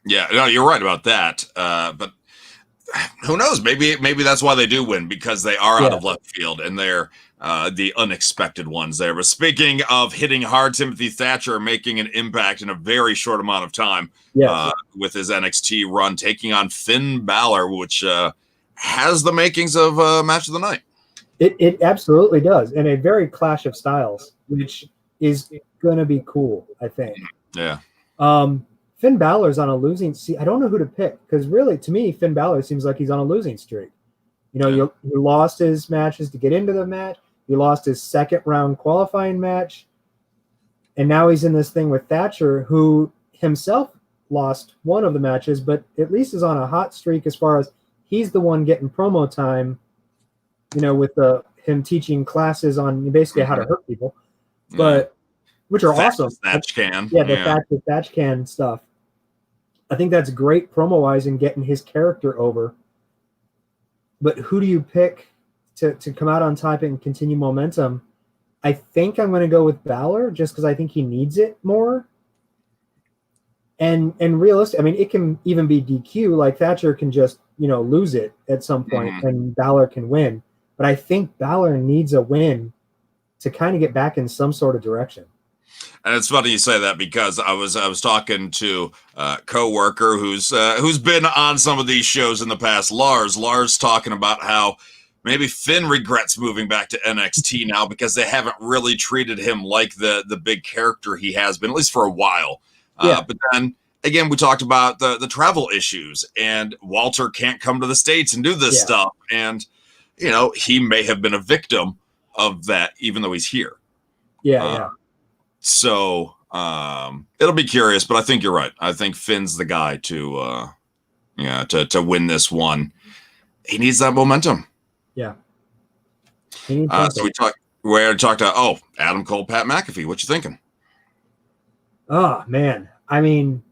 Yeah, no, you're right about that. But who knows? Maybe that's why they do win, because they are out of left field and they're the unexpected ones there. But speaking of hitting hard, Timothy Thatcher making an impact in a very short amount of time with his NXT run, taking on Finn Balor, which has the makings of match of the night. It absolutely does, and a very clash of styles, which is going to be cool, I think. Yeah. Finn Balor's on a losing. See, I don't know who to pick, because really, to me, Finn Balor seems like he's on a losing streak. You know, he lost his matches to get into the match. He lost his second round qualifying match, and now he's in this thing with Thatcher, who himself lost one of the matches, but at least is on a hot streak as far as he's the one getting promo time. You know, with him teaching classes on basically how to hurt people, but which are awesome. Thatch can. The Thatch can stuff. I think that's great promo-wise and getting his character over. But who do you pick to come out on top and continue momentum? I think I'm going to go with Balor just because I think he needs it more. And realistic, I mean, it can even be DQ. Like Thatcher can just, lose it at some point and Balor can win. But I think Balor needs a win to kind of get back in some sort of direction. And it's funny you say that, because I was talking to a coworker who's been on some of these shows in the past, Lars talking about how maybe Finn regrets moving back to NXT now because they haven't really treated him like the big character he has been, at least for a while. But then again, we talked about the travel issues, and Walter can't come to the States and do this stuff. And, he may have been a victim of that, even though he's here. So it'll be curious, but I think you're right. I think Finn's the guy to win this one. He needs that momentum. Yeah. So we talked to Adam Cole, Pat McAfee. What you thinking? Oh man, I mean,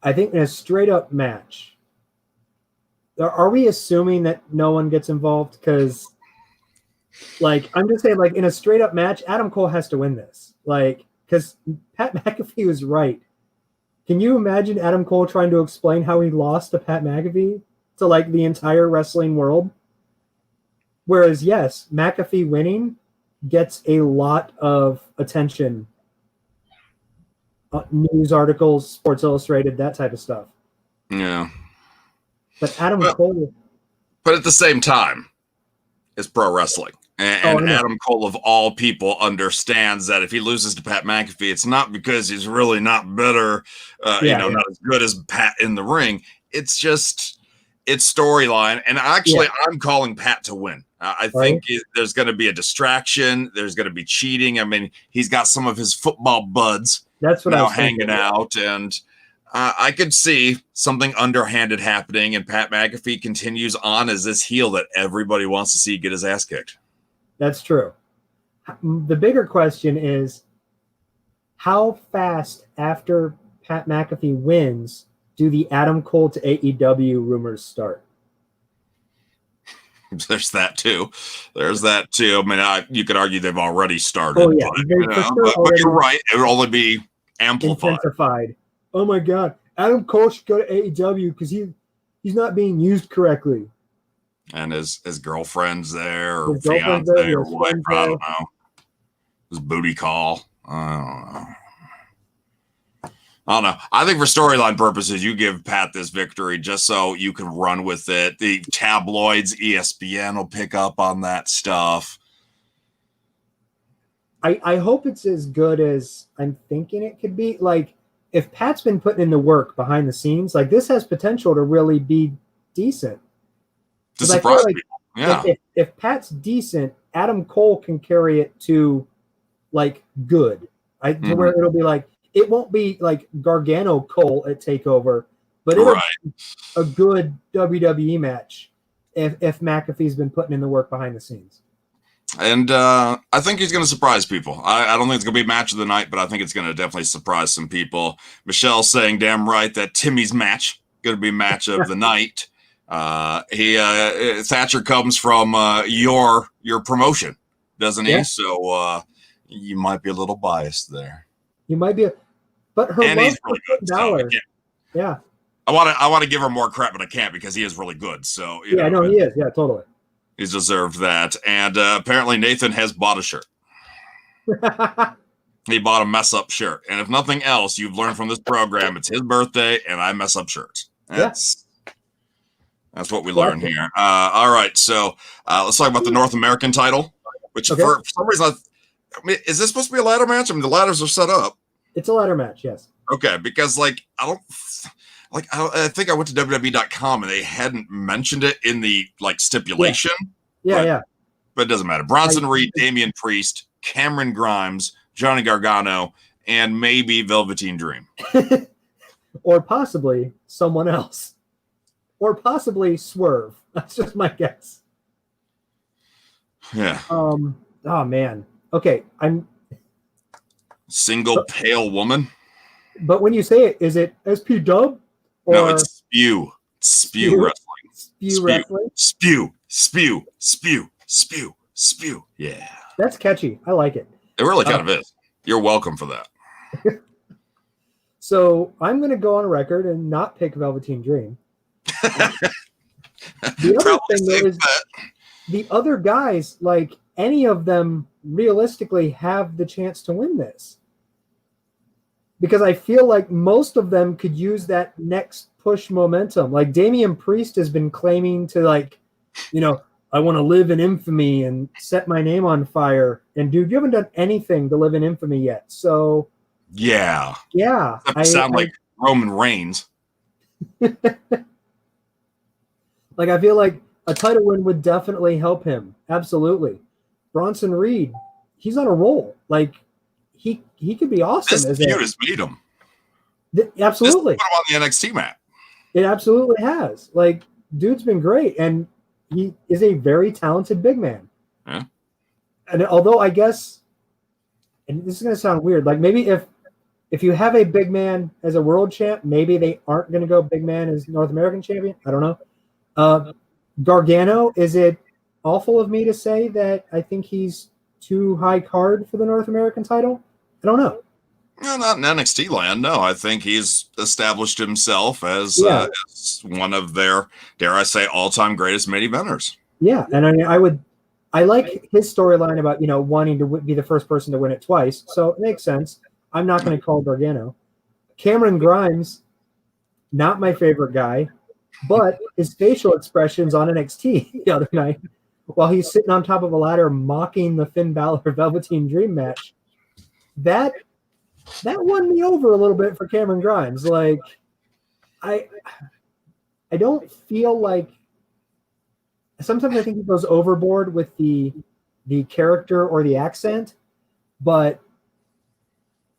I think in a straight up match, are we assuming that no one gets involved? Because, I'm just saying, in a straight up match, Adam Cole has to win this. Because Pat McAfee was right. Can you imagine Adam Cole trying to explain how he lost to Pat McAfee to the entire wrestling world? Whereas, yes, McAfee winning gets a lot of attention. News articles, Sports Illustrated, that type of stuff. Yeah. But Adam Cole. But at the same time, it's pro wrestling. And Adam Cole, of all people, understands that if he loses to Pat McAfee, it's not because he's really not better, not as good as Pat in the ring. It's just, it's storyline. And actually, I'm calling Pat to win. I think there's going to be a distraction. There's going to be cheating. I mean, he's got some of his football buds now hanging out. And I could see something underhanded happening. And Pat McAfee continues on as this heel that everybody wants to see get his ass kicked. That's true. The bigger question is, how fast after Pat McAfee wins do the Adam Cole to AEW rumors start? There's that too. I mean, you could argue they've already started. Oh, yeah. But you're right. It would only be amplified. Intensified. Oh, my God. Adam Cole should go to AEW because he's not being used correctly. And his girlfriend's there, or fiance, or wife, I don't know. His booty call. I don't know. I think for storyline purposes, you give Pat this victory just so you can run with it. The tabloids, ESPN will pick up on that stuff. I hope it's as good as I'm thinking it could be. Like, if Pat's been putting in the work behind the scenes, like, this has potential to really be decent. To surprise people. Yeah. If Pat's decent, Adam Cole can carry it to, like, good. To where it'll be like, it won't be like Gargano Cole at TakeOver, but it'll be a good WWE match if McAfee's been putting in the work behind the scenes. And I think he's going to surprise people. I don't think it's going to be match of the night, but I think it's going to definitely surprise some people. Michelle's saying damn right that Timmy's match going to be match of the night. Thatcher comes from your promotion, doesn't he? So you might be a little biased there. You might be, but her love for Balor. Yeah, I want to give her more crap, but I can't because he is really good. So he is. Yeah, totally. He's deserved that. And apparently Nathan has bought a shirt. He bought a mess up shirt, and if nothing else, you've learned from this program, it's his birthday, and I mess up shirts. That's what we learn here. All right, so let's talk about the North American title, which for some reason, I mean, is this supposed to be a ladder match? I mean, the ladders are set up. It's a ladder match, yes. Okay, because I think I went to WWE.com and they hadn't mentioned it in the stipulation. Yeah. But it doesn't matter. Bronson Reed, Damian Priest, Cameron Grimes, Johnny Gargano, and maybe Velveteen Dream. Or possibly someone else. Or possibly Swerve. That's just my guess. Yeah. Oh man. Okay, I'm single pale woman. But when you say it, is it SP Dub? No, it's Spew. Spew wrestling. Spew wrestling. Spew. Yeah. That's catchy. I like it. It really kind of is. You're welcome for that. So I'm going to go on record and not pick Velveteen Dream. The other thing though is the other guys, like any of them realistically have the chance to win this. Because I feel like most of them could use that next push momentum. Like Damian Priest has been claiming to I want to live in infamy and set my name on fire. And dude, you haven't done anything to live in infamy yet. So yeah. I sound like Roman Reigns. Like, I feel like a title win would definitely help him. Absolutely. Bronson Reed, he's on a roll. Like, he could be awesome. This feud has made him. Absolutely. This put him on the NXT map. It absolutely has. Like, dude's been great, and he is a very talented big man. Yeah. And although I guess, and this is going to sound weird, like maybe if you have a big man as a world champ, maybe they aren't going to go big man as North American champion. I don't know. Gargano, is it awful of me to say that I think he's too high card for the North American title? I don't know. No, not in NXT land. No, I think he's established himself as one of their, dare I say, all-time greatest main eventers. Yeah, and I like his storyline about wanting to be the first person to win it twice. So it makes sense. I'm not going to call Gargano. Cameron Grimes, not my favorite guy, but his facial expressions on NXT the other night while he's sitting on top of a ladder mocking the Finn Balor Velveteen Dream match. That won me over a little bit for Cameron Grimes. Like, I don't feel like sometimes I think he goes overboard with the character or the accent, but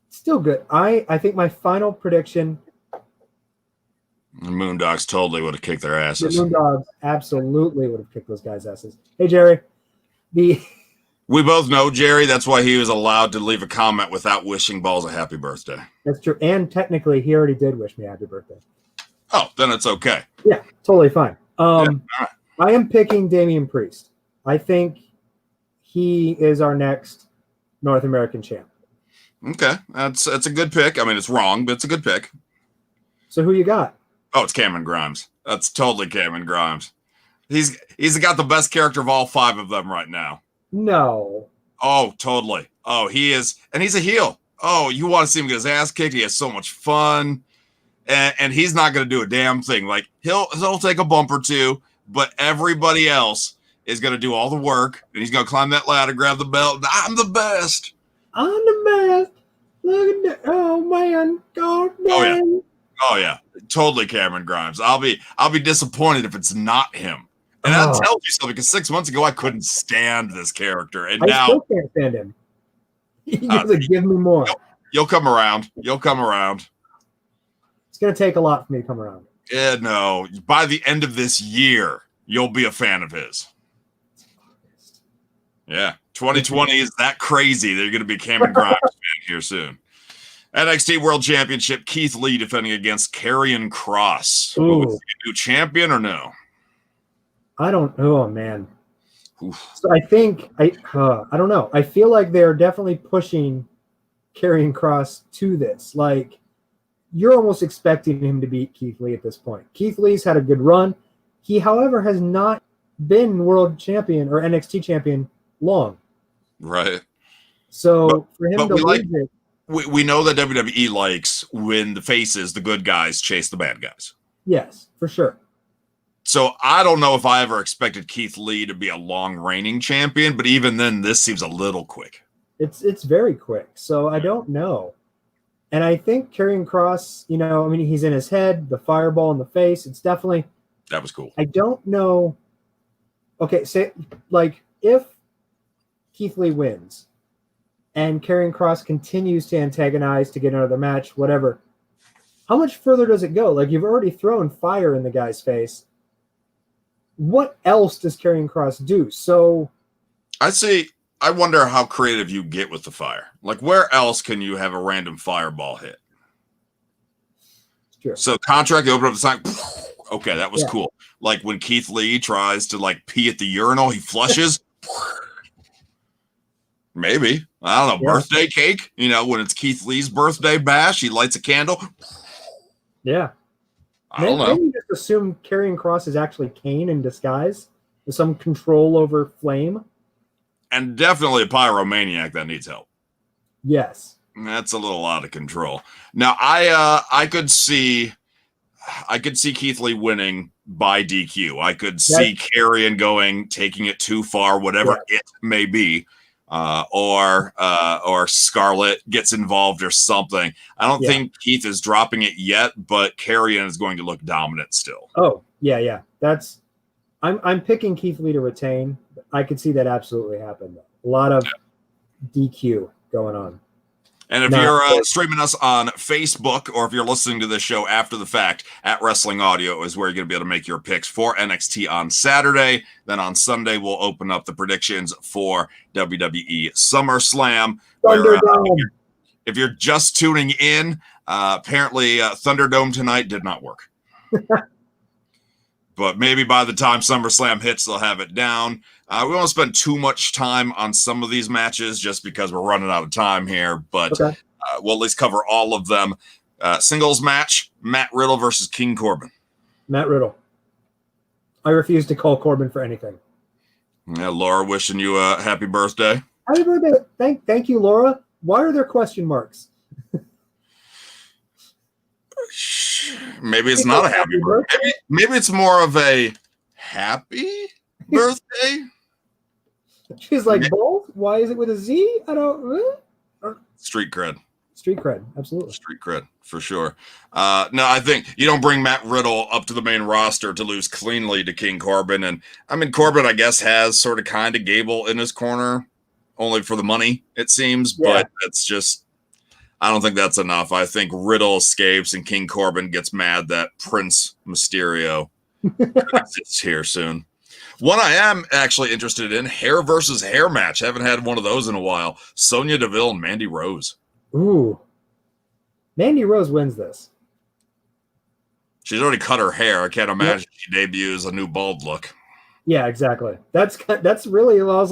still good. I think my final prediction. The Moondogs totally would have kicked their asses. The Moondogs absolutely would have kicked those guys' asses. Hey, Jerry. We both know Jerry. That's why he was allowed to leave a comment without wishing Ballz a happy birthday. That's true. And technically, he already did wish me happy birthday. Oh, then it's okay. Yeah, totally fine. Right. I am picking Damian Priest. I think he is our next North American champ. Okay, that's a good pick. I mean, it's wrong, but it's a good pick. So who you got? Oh, it's Cameron Grimes. That's totally Cameron Grimes. He's got the best character of all 5 of them right now. No. Oh, totally. Oh, he is, and he's a heel. Oh, you want to see him get his ass kicked? He has so much fun, and he's not going to do a damn thing. Like he'll take a bump or two, but everybody else is going to do all the work, and he's going to climb that ladder, grab the belt. I'm the best. I'm the best. Look at that. Oh man, God damn. Oh yeah, totally Cameron Grimes. I'll be disappointed if it's not him. And that tells you something, because 6 months ago I couldn't stand this character, and now I still can't stand him. He doesn't give me more. You'll come around. You'll come around. It's gonna take a lot for me to come around. Yeah, no. By the end of this year, you'll be a fan of his. Yeah, 2020 is that crazy. They're going to be Cameron Grimes fan here soon. NXT World Championship, Keith Lee defending against Karrion Kross. Will he be new champion or no? I don't know, man. So I think I don't know. I feel like they're definitely pushing Karrion Kross to this. Like, you're almost expecting him to beat Keith Lee at this point. Keith Lee's had a good run. He, however, has not been world champion or NXT champion long. Right. So for him to lose it. We know that WWE likes when the faces, the good guys, chase the bad guys. Yes, for sure. So I don't know if I ever expected Keith Lee to be a long reigning champion, but even then, this seems a little quick. It's very quick. So I don't know. And I think Karrion Kross, I mean, he's in his head, the fireball in the face. It's definitely. That was cool. I don't know. Okay, say, like, if Keith Lee wins and Karrion Kross continues to antagonize to get another match, whatever, how much further does it go? Like, you've already thrown fire in the guy's face. What else does Karrion Kross do? So I wonder how creative you get with the fire. Like, where else can you have a random fireball hit? Sure. So contract, you open up the sign. Okay, that was cool. Like when Keith Lee tries to like pee at the urinal, he flushes. Maybe. I don't know. Yeah. Birthday cake. When it's Keith Lee's birthday bash, he lights a candle. Yeah. I don't know. Maybe you just assume Karrion Kross is actually Kane in disguise with some control over flame. And definitely a pyromaniac that needs help. Yes. That's a little out of control. Now, I could see Keith Lee winning by DQ. I could see Karrion taking it too far, whatever it may be. Or Scarlett gets involved or something. I don't think Keith is dropping it yet, but Karrion is going to look dominant still. Oh, yeah. I'm picking Keith Lee to retain. I could see that absolutely happen. A lot of DQ going on. And if you're streaming us on Facebook, or if you're listening to this show after the fact, at Wrestling Audio is where you're going to be able to make your picks for NXT on Saturday. Then on Sunday, we'll open up the predictions for WWE SummerSlam. Where, if you're just tuning in, apparently Thunderdome tonight did not work. But maybe by the time SummerSlam hits, they'll have it down. We won't spend too much time on some of these matches just because we're running out of time here. But we'll at least cover all of them. Singles match, Matt Riddle versus King Corbin. Matt Riddle. I refuse to call Corbin for anything. Yeah, Laura wishing you a happy birthday. Happy birthday. Thank you, Laura. Why are there question marks? Maybe it's not a happy birthday. Maybe it's more of a happy birthday. She's like, Ballz? Why is it with a Z? I don't. Street cred. Street cred, absolutely. Street cred, for sure. No, I think you don't bring Matt Riddle up to the main roster to lose cleanly to King Corbin. And I mean, Corbin, I guess, has sort of kind of Gable in his corner, only for the money, it seems. Yeah. But it's just, I don't think that's enough. I think Riddle escapes and King Corbin gets mad that Prince Mysterio is here soon. One I am actually interested in, hair versus hair match. Haven't had one of those in a while. Sonya Deville and Mandy Rose. Ooh. Mandy Rose wins this. She's already cut her hair. I can't imagine she debuts a new bald look. Yeah, exactly. That's really, I was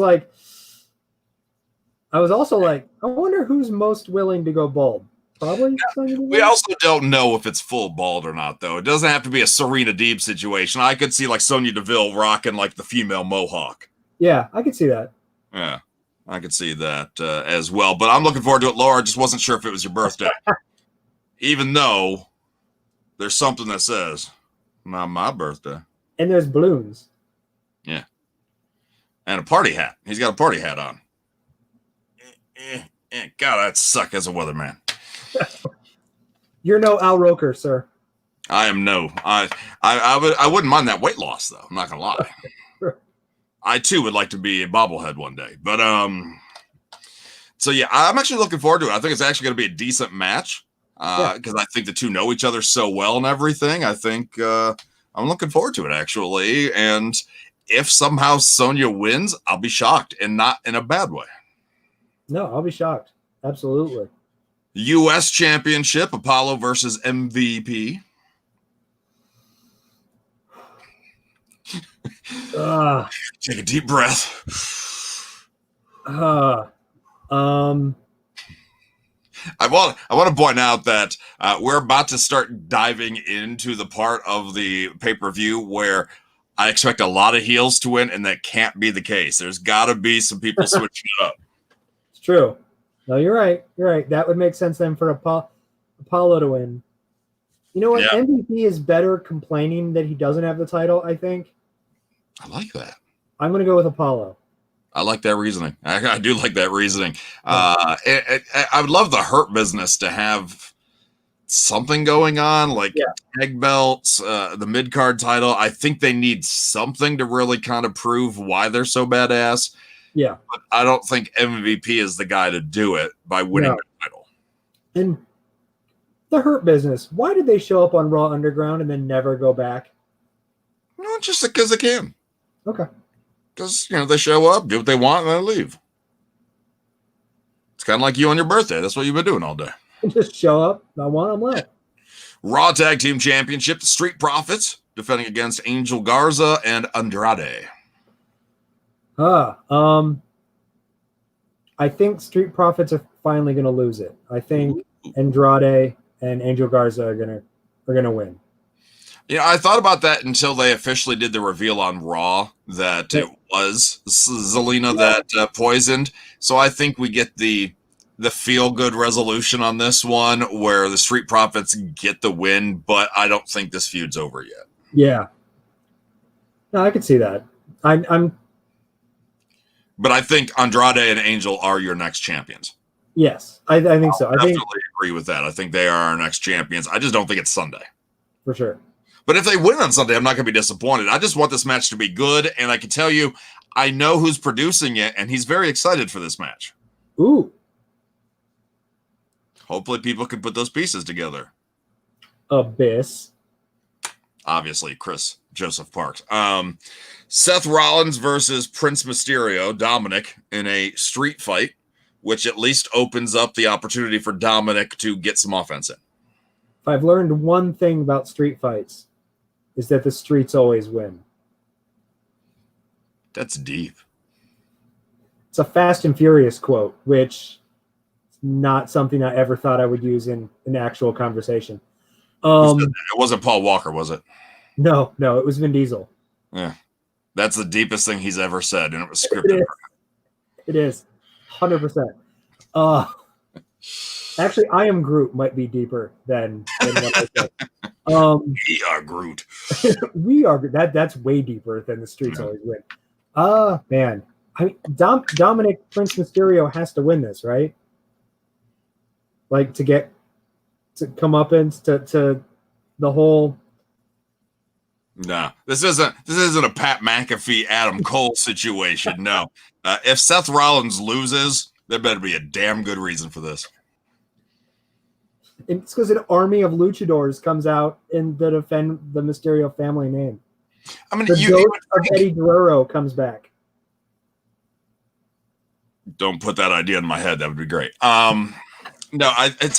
also like, I wonder who's most willing to go bald. Probably. We also don't know if it's full bald or not, though. It doesn't have to be a Serena Deeb situation. I could see like Sonya Deville rocking like the female mohawk. Yeah, I could see that. Yeah, I could see that as well. But I'm looking forward to it, Laura. I just wasn't sure if it was your birthday. Even though there's something that says, not my birthday. And there's balloons. Yeah. And a party hat. He's got a party hat on. God, that suck as a weatherman. You're no Al Roker, sir. I am no. I wouldn't mind that weight loss, though. I'm not going to lie. I, too, would like to be a bobblehead one day. But, so, yeah, I'm actually looking forward to it. I think it's actually going to be a decent match. Because I think the two know each other so well and everything. I think I'm looking forward to it, actually. And if somehow Sonya wins, I'll be shocked, and not in a bad way. No, I'll be shocked. Absolutely. U.S. Championship, Apollo versus MVP. Take a deep breath. I want to point out that we're about to start diving into the part of the pay-per-view where I expect a lot of heels to win, and that can't be the case. There's got to be some people switching it up. It's true. No, you're right. You're right. That would make sense then for Apollo to win. You know what? Yeah. MVP is better complaining that he doesn't have the title, I think. I like that. I'm going to go with Apollo. I like that reasoning. I do like that reasoning. I would love the Hurt Business to have something going on, like tag belts, the mid-card title. I think they need something to really kind of prove why they're so badass. Yeah. But I don't think MVP is the guy to do it by winning the title. And the Hurt Business, why did they show up on Raw Underground and then never go back? No, just because they can. Okay. Because, they show up, do what they want, and then leave. It's kind of like you on your birthday. That's what you've been doing all day. Just show up. I want them left. Raw Tag Team Championship, the Street Profits, defending against Angel Garza and Andrade. I think Street Profits are finally going to lose it. I think Andrade and Angel Garza are gonna win. I thought about that until they officially did the reveal on Raw that it was Zelina that poisoned. So I think we get the feel-good resolution on this one where the Street Profits get the win, but I don't think this feud's over yet. Yeah. No, I can see that. But I think Andrade and Angel are your next champions. Yes, I think so. I definitely agree with that. I think they are our next champions. I just don't think it's Sunday. For sure. But if they win on Sunday, I'm not going to be disappointed. I just want this match to be good, and I can tell you, I know who's producing it, and he's very excited for this match. Ooh. Hopefully people can put those pieces together. Abyss. Obviously, Chris Joseph Parks. Seth Rollins versus Prince Mysterio, Dominic, in a street fight, which at least opens up the opportunity for Dominic to get some offense in. If I've learned one thing about street fights, is that the streets always win. That's deep. It's a Fast and Furious quote, which is not something I ever thought I would use in an actual conversation. It wasn't Paul Walker, was it? No, it was Vin Diesel. Yeah. That's the deepest thing he's ever said, and it was scripted. It is. 100%. Actually, I Am Groot might be deeper than what I said. We are Groot. We are Groot. That's way deeper than the streets always win. Man. I mean, Dominic Prince Mysterio has to win this, right? Like to come up into the whole. No, this isn't a Pat McAfee Adam Cole situation. No, if Seth Rollins loses, there better be a damn good reason for this. It's because an army of luchadors comes out and to defend the Mysterio family name. I mean, the ghost of Eddie Guerrero comes back. Don't put that idea in my head. That would be great. No,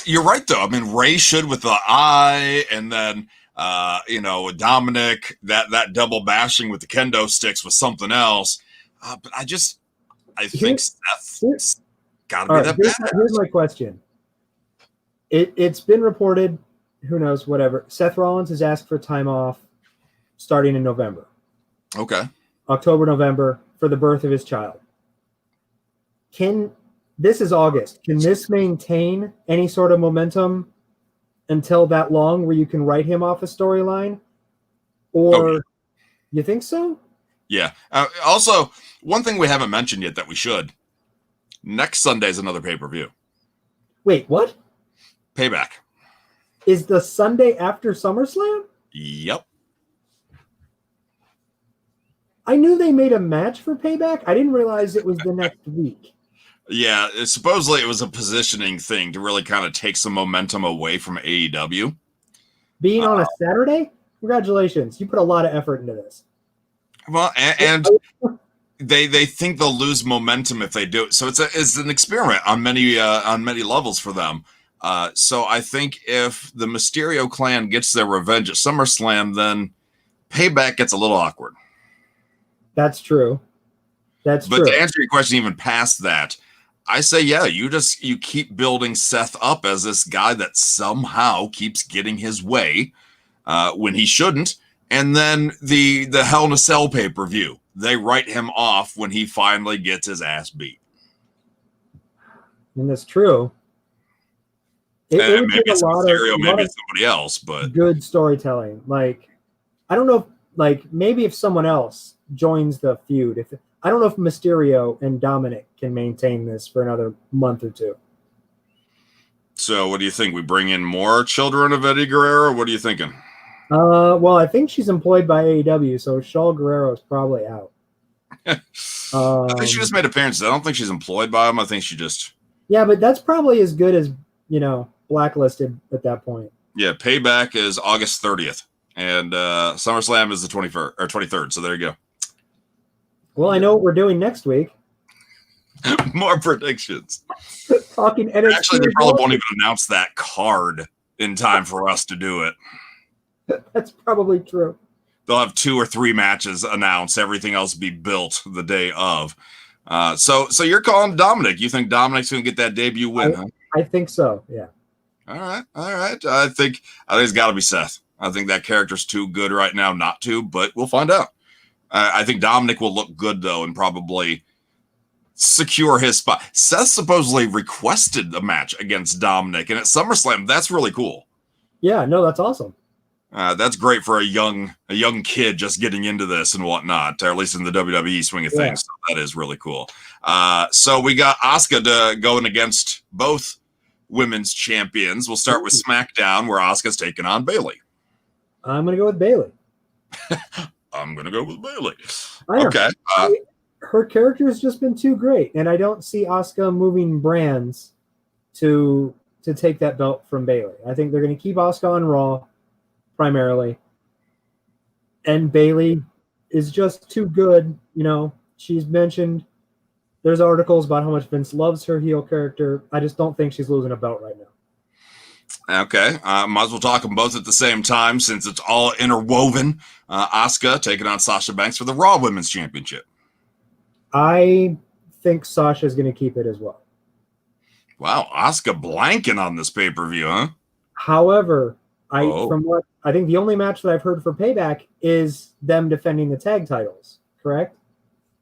you're right though. I mean, Ray should with the eye, and then Dominic that double bashing with the kendo sticks was something else. But I think Seth's got to be that bad. Here's my question. It's been reported, who knows, whatever. Seth Rollins has asked for time off starting in November. Okay. October, November, for the birth of his child. This is August. Can this maintain any sort of momentum until that long where you can write him off a storyline? Or you think so? Yeah. Also, one thing we haven't mentioned yet that we should. Next Sunday is another pay-per-view. Wait, what? Payback. Is the Sunday after SummerSlam? Yep. I knew they made a match for Payback. I didn't realize it was the next week. Yeah, supposedly it was a positioning thing to really kind of take some momentum away from AEW. Being on a Saturday? Congratulations. You put a lot of effort into this. Well, and they think they'll lose momentum if they do it. So it's an experiment on many levels for them. So I think if the Mysterio clan gets their revenge at SummerSlam, then Payback gets a little awkward. That's true. But to answer your question, even past that, I say, yeah, you keep building Seth up as this guy that somehow keeps getting his way when he shouldn't. And then the Hell in a Cell pay-per-view, they write him off when he finally gets his ass beat. And that's true. And maybe it's Mysterio, maybe it's somebody else, but good storytelling. Like, I don't know if, maybe if someone else joins the feud, I don't know if Mysterio and Dominic can maintain this for another month or two. So what do you think? We bring in more children of Eddie Guerrero? What are you thinking? Well, I think she's employed by AEW, so Shaul Guerrero is probably out. I think she just made appearances. I don't think she's employed by him. I think she just... Yeah, but that's probably as good as, blacklisted at that point. Yeah, Payback is August 30th, and SummerSlam is the 21st or 23rd. So there you go. Well, I know what we're doing next week. More predictions. Talking NXT. Actually, they probably won't even announce that card in time for us to do it. That's probably true. They'll have 2 or 3 matches announced. Everything else be built the day of. So you're calling Dominic. You think Dominic's going to get that debut win? Huh? I think so. Yeah. All right. I think it's got to be Seth. I think that character's too good right now not to, but we'll find out. I think Dominic will look good though, and probably secure his spot. Seth supposedly requested a match against Dominic, and at SummerSlam, that's really cool. Yeah. No, that's awesome. That's great for a young kid just getting into this and whatnot, or at least in the WWE swing of things. So that is really cool. So we got Asuka going against both women's champions. We'll start with SmackDown, where Asuka's taking on Bayley. I'm going to go with Bayley. I'm going to go with Bayley. Okay. Her character has just been too great, and I don't see Asuka moving brands to take that belt from Bayley. I think they're going to keep Asuka on Raw primarily. And Bayley is just too good. She's mentioned there's articles about how much Vince loves her heel character. I just don't think she's losing a belt right now. Okay. Might as well talk them both at the same time since it's all interwoven. Asuka taking on Sasha Banks for the Raw Women's Championship. I think Sasha's going to keep it as well. Wow. Asuka blanking on this pay-per-view, huh? However, from what I think the only match that I've heard for Payback is them defending the tag titles, correct?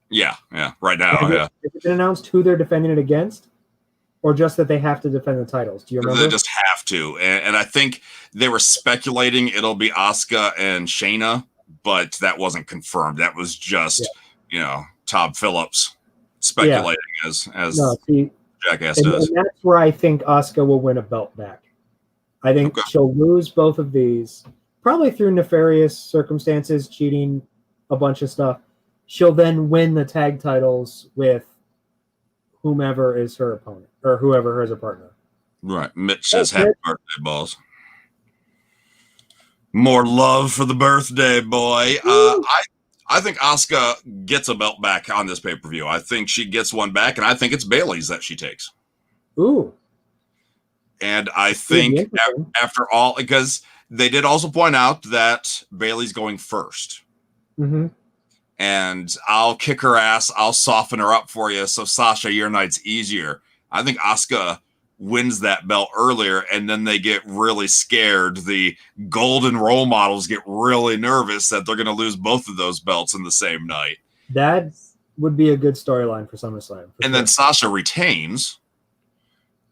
Yeah, right now, Has it been announced who they're defending it against? Or just that they have to defend the titles? Do you remember? They just have to. And I think they were speculating it'll be Asuka and Shayna, but that wasn't confirmed. That was just, Todd Phillips speculating as Jackass does. And that's where I think Asuka will win a belt back. I think she'll lose both of these, probably through nefarious circumstances, cheating, a bunch of stuff. She'll then win the tag titles with whomever is her opponent or whoever is her partner. Right. Mitch says happy birthday, Ballz. More love for the birthday boy. I think Asuka gets a belt back on this pay-per-view. I think she gets one back, and I think it's Bayley's that she takes. Ooh. And I think after all, because they did also point out that Bayley's going first. Mm-hmm. And I'll kick her ass. I'll soften her up for you. So, Sasha, your night's easier. I think Asuka wins that belt earlier, and then they get really scared. The golden role models get really nervous that they're going to lose both of those belts in the same night. That would be a good storyline for SummerSlam. And then Sasha retains,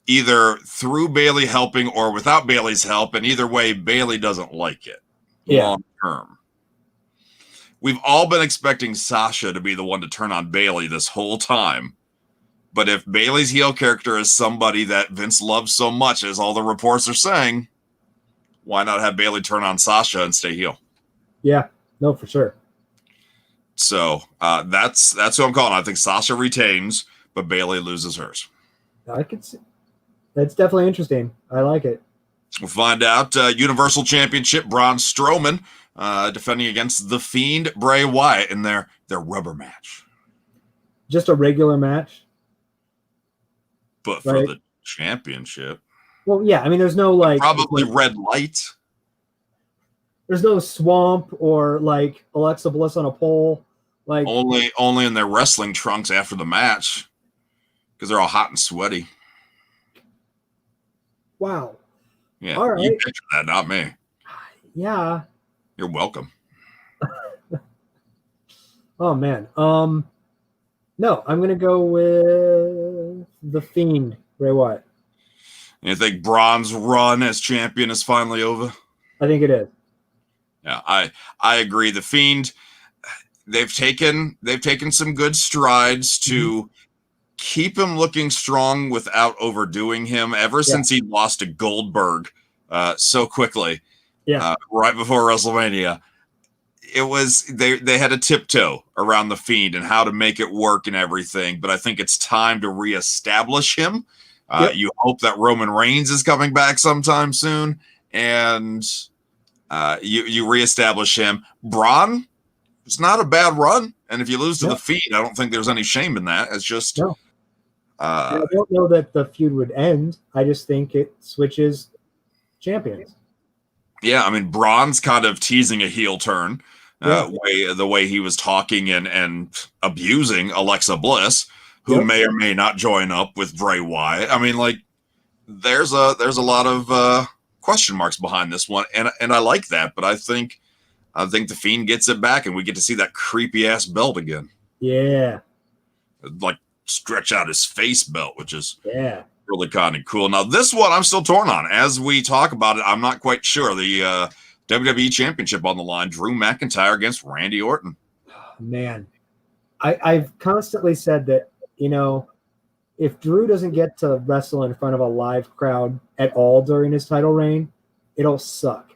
either through Bayley helping or without Bayley's help, and either way, Bayley doesn't like it long term. We've all been expecting Sasha to be the one to turn on Bayley this whole time. But if Bayley's heel character is somebody that Vince loves so much, as all the reports are saying, why not have Bayley turn on Sasha and stay heel? Yeah, no, for sure. So that's who I'm calling. I think Sasha retains, but Bayley loses hers. I could see. That's definitely interesting. I like it. We'll find out. Universal Championship, Braun Strowman defending against The Fiend, Bray Wyatt in their rubber match. Just a regular match? But for the championship. Well, yeah, I mean, there's no probably red light. There's no swamp or Alexa Bliss on a pole. Only in their wrestling trunks after the match, because they're all hot and sweaty. Wow. Yeah, all right. You picture that, not me. Yeah. You're welcome. Oh man. No, I'm gonna go with The Fiend, Bray Wyatt. You think Braun's run as champion is finally over? I think it is. Yeah, I agree. The Fiend, they've taken some good strides to keep him looking strong without overdoing him. Ever since he lost to Goldberg so quickly, right before WrestleMania. It was they had a tiptoe around the Fiend and how to make it work and everything, but I think it's time to reestablish him. You hope that Roman Reigns is coming back sometime soon, and you reestablish him. Braun, it's not a bad run, and if you lose to the Fiend, I don't think there's any shame in that. It's just I don't know that the feud would end. I just think it switches champions. Yeah, I mean, Braun's kind of teasing a heel turn. The way he was talking and abusing Alexa Bliss, who may or may not join up with Bray Wyatt. I mean, there's a lot of question marks behind this one, and I like that. But I think the Fiend gets it back, and we get to see that creepy ass belt again. Yeah, stretch out his face belt, which is really kind of cool. Now, this one I'm still torn on. As we talk about it, I'm not quite sure. The WWE Championship on the line, Drew McIntyre against Randy Orton. Man, I've constantly said that, if Drew doesn't get to wrestle in front of a live crowd at all during his title reign, it'll suck.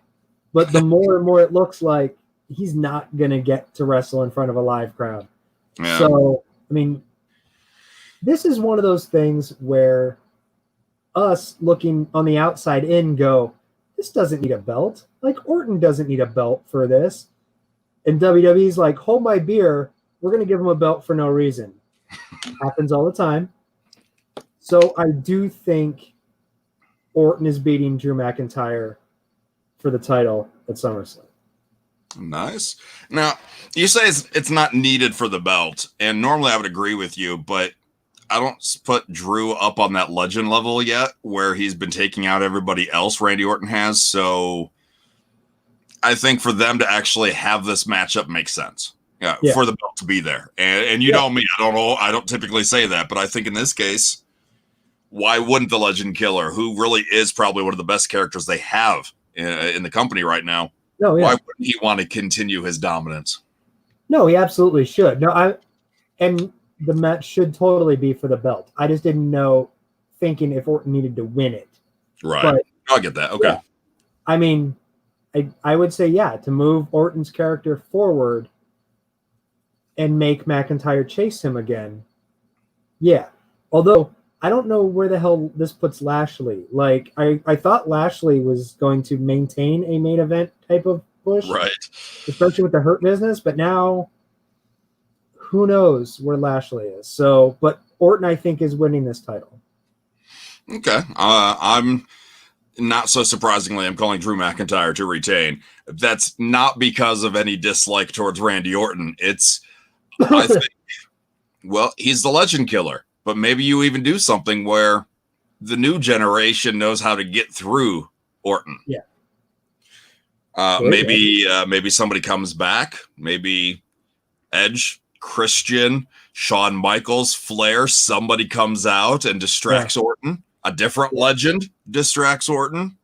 But the more and more it looks like he's not going to get to wrestle in front of a live crowd. Yeah. So, I mean, this is one of those things where us looking on the outside in go, this doesn't need a belt. Orton doesn't need a belt for this. And WWE's like, hold my beer. We're going to give him a belt for no reason. Happens all the time. So I do think Orton is beating Drew McIntyre for the title at SummerSlam. Nice. Now, you say it's not needed for the belt, and normally I would agree with you, but I don't put Drew up on that legend level yet, where he's been taking out everybody else Randy Orton has. So I think for them to actually have this matchup makes sense. For the belt to be there. And you know me, I don't typically say that, but I think in this case, why wouldn't the Legend Killer, who really is probably one of the best characters they have in the company right now, why wouldn't he want to continue his dominance? No, he absolutely should. No, and the match should totally be for the belt. I just didn't know, thinking if Orton needed to win it. Right. But, I'll get that. Okay. Yeah. I mean, I would say, yeah, to move Orton's character forward and make McIntyre chase him again. Yeah. Although, I don't know where the hell this puts Lashley. Like, I thought Lashley was going to maintain a main event type of push. Right. Especially with the Hurt Business. But now, who knows where Lashley is. So, but Orton, I think, is winning this title. Okay. I'm not so surprisingly, I'm calling Drew McIntyre to retain. That's not because of any dislike towards Randy Orton. It's, I think, well, he's the legend killer, but maybe you even do something where the new generation knows how to get through Orton. Yeah. Maybe somebody comes back. Maybe Edge, Christian, Shawn Michaels, Flair, somebody comes out and distracts Orton. A different legend distracts Orton.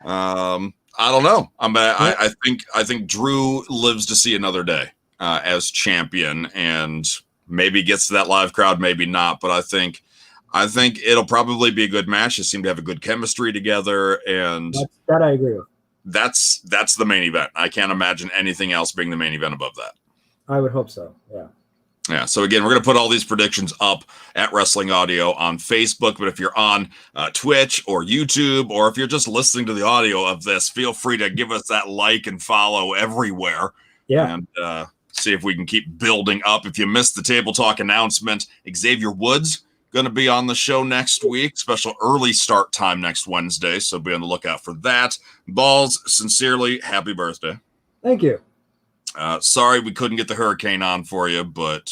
I don't know. I think Drew lives to see another day as champion, and maybe gets to that live crowd, maybe not. But I think it'll probably be a good match. They seem to have a good chemistry together, and that I agree with. That's the main event. I can't imagine anything else being the main event above that. I would hope so. Yeah. Yeah, so again, we're going to put all these predictions up at Wrestling Audio on Facebook, but if you're on Twitch or YouTube, or if you're just listening to the audio of this, feel free to give us that like and follow everywhere. Yeah. And see if we can keep building up. If you missed the Table Talk announcement, Xavier Woods going to be on the show next week. Special early start time next Wednesday, so be on the lookout for that. Ballz, sincerely, happy birthday. Thank you. Sorry we couldn't get the hurricane on for you, but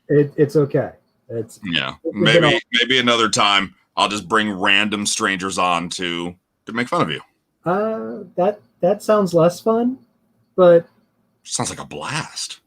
it's okay. Maybe another time I'll just bring random strangers on to make fun of you. That sounds less fun, but sounds like a blast.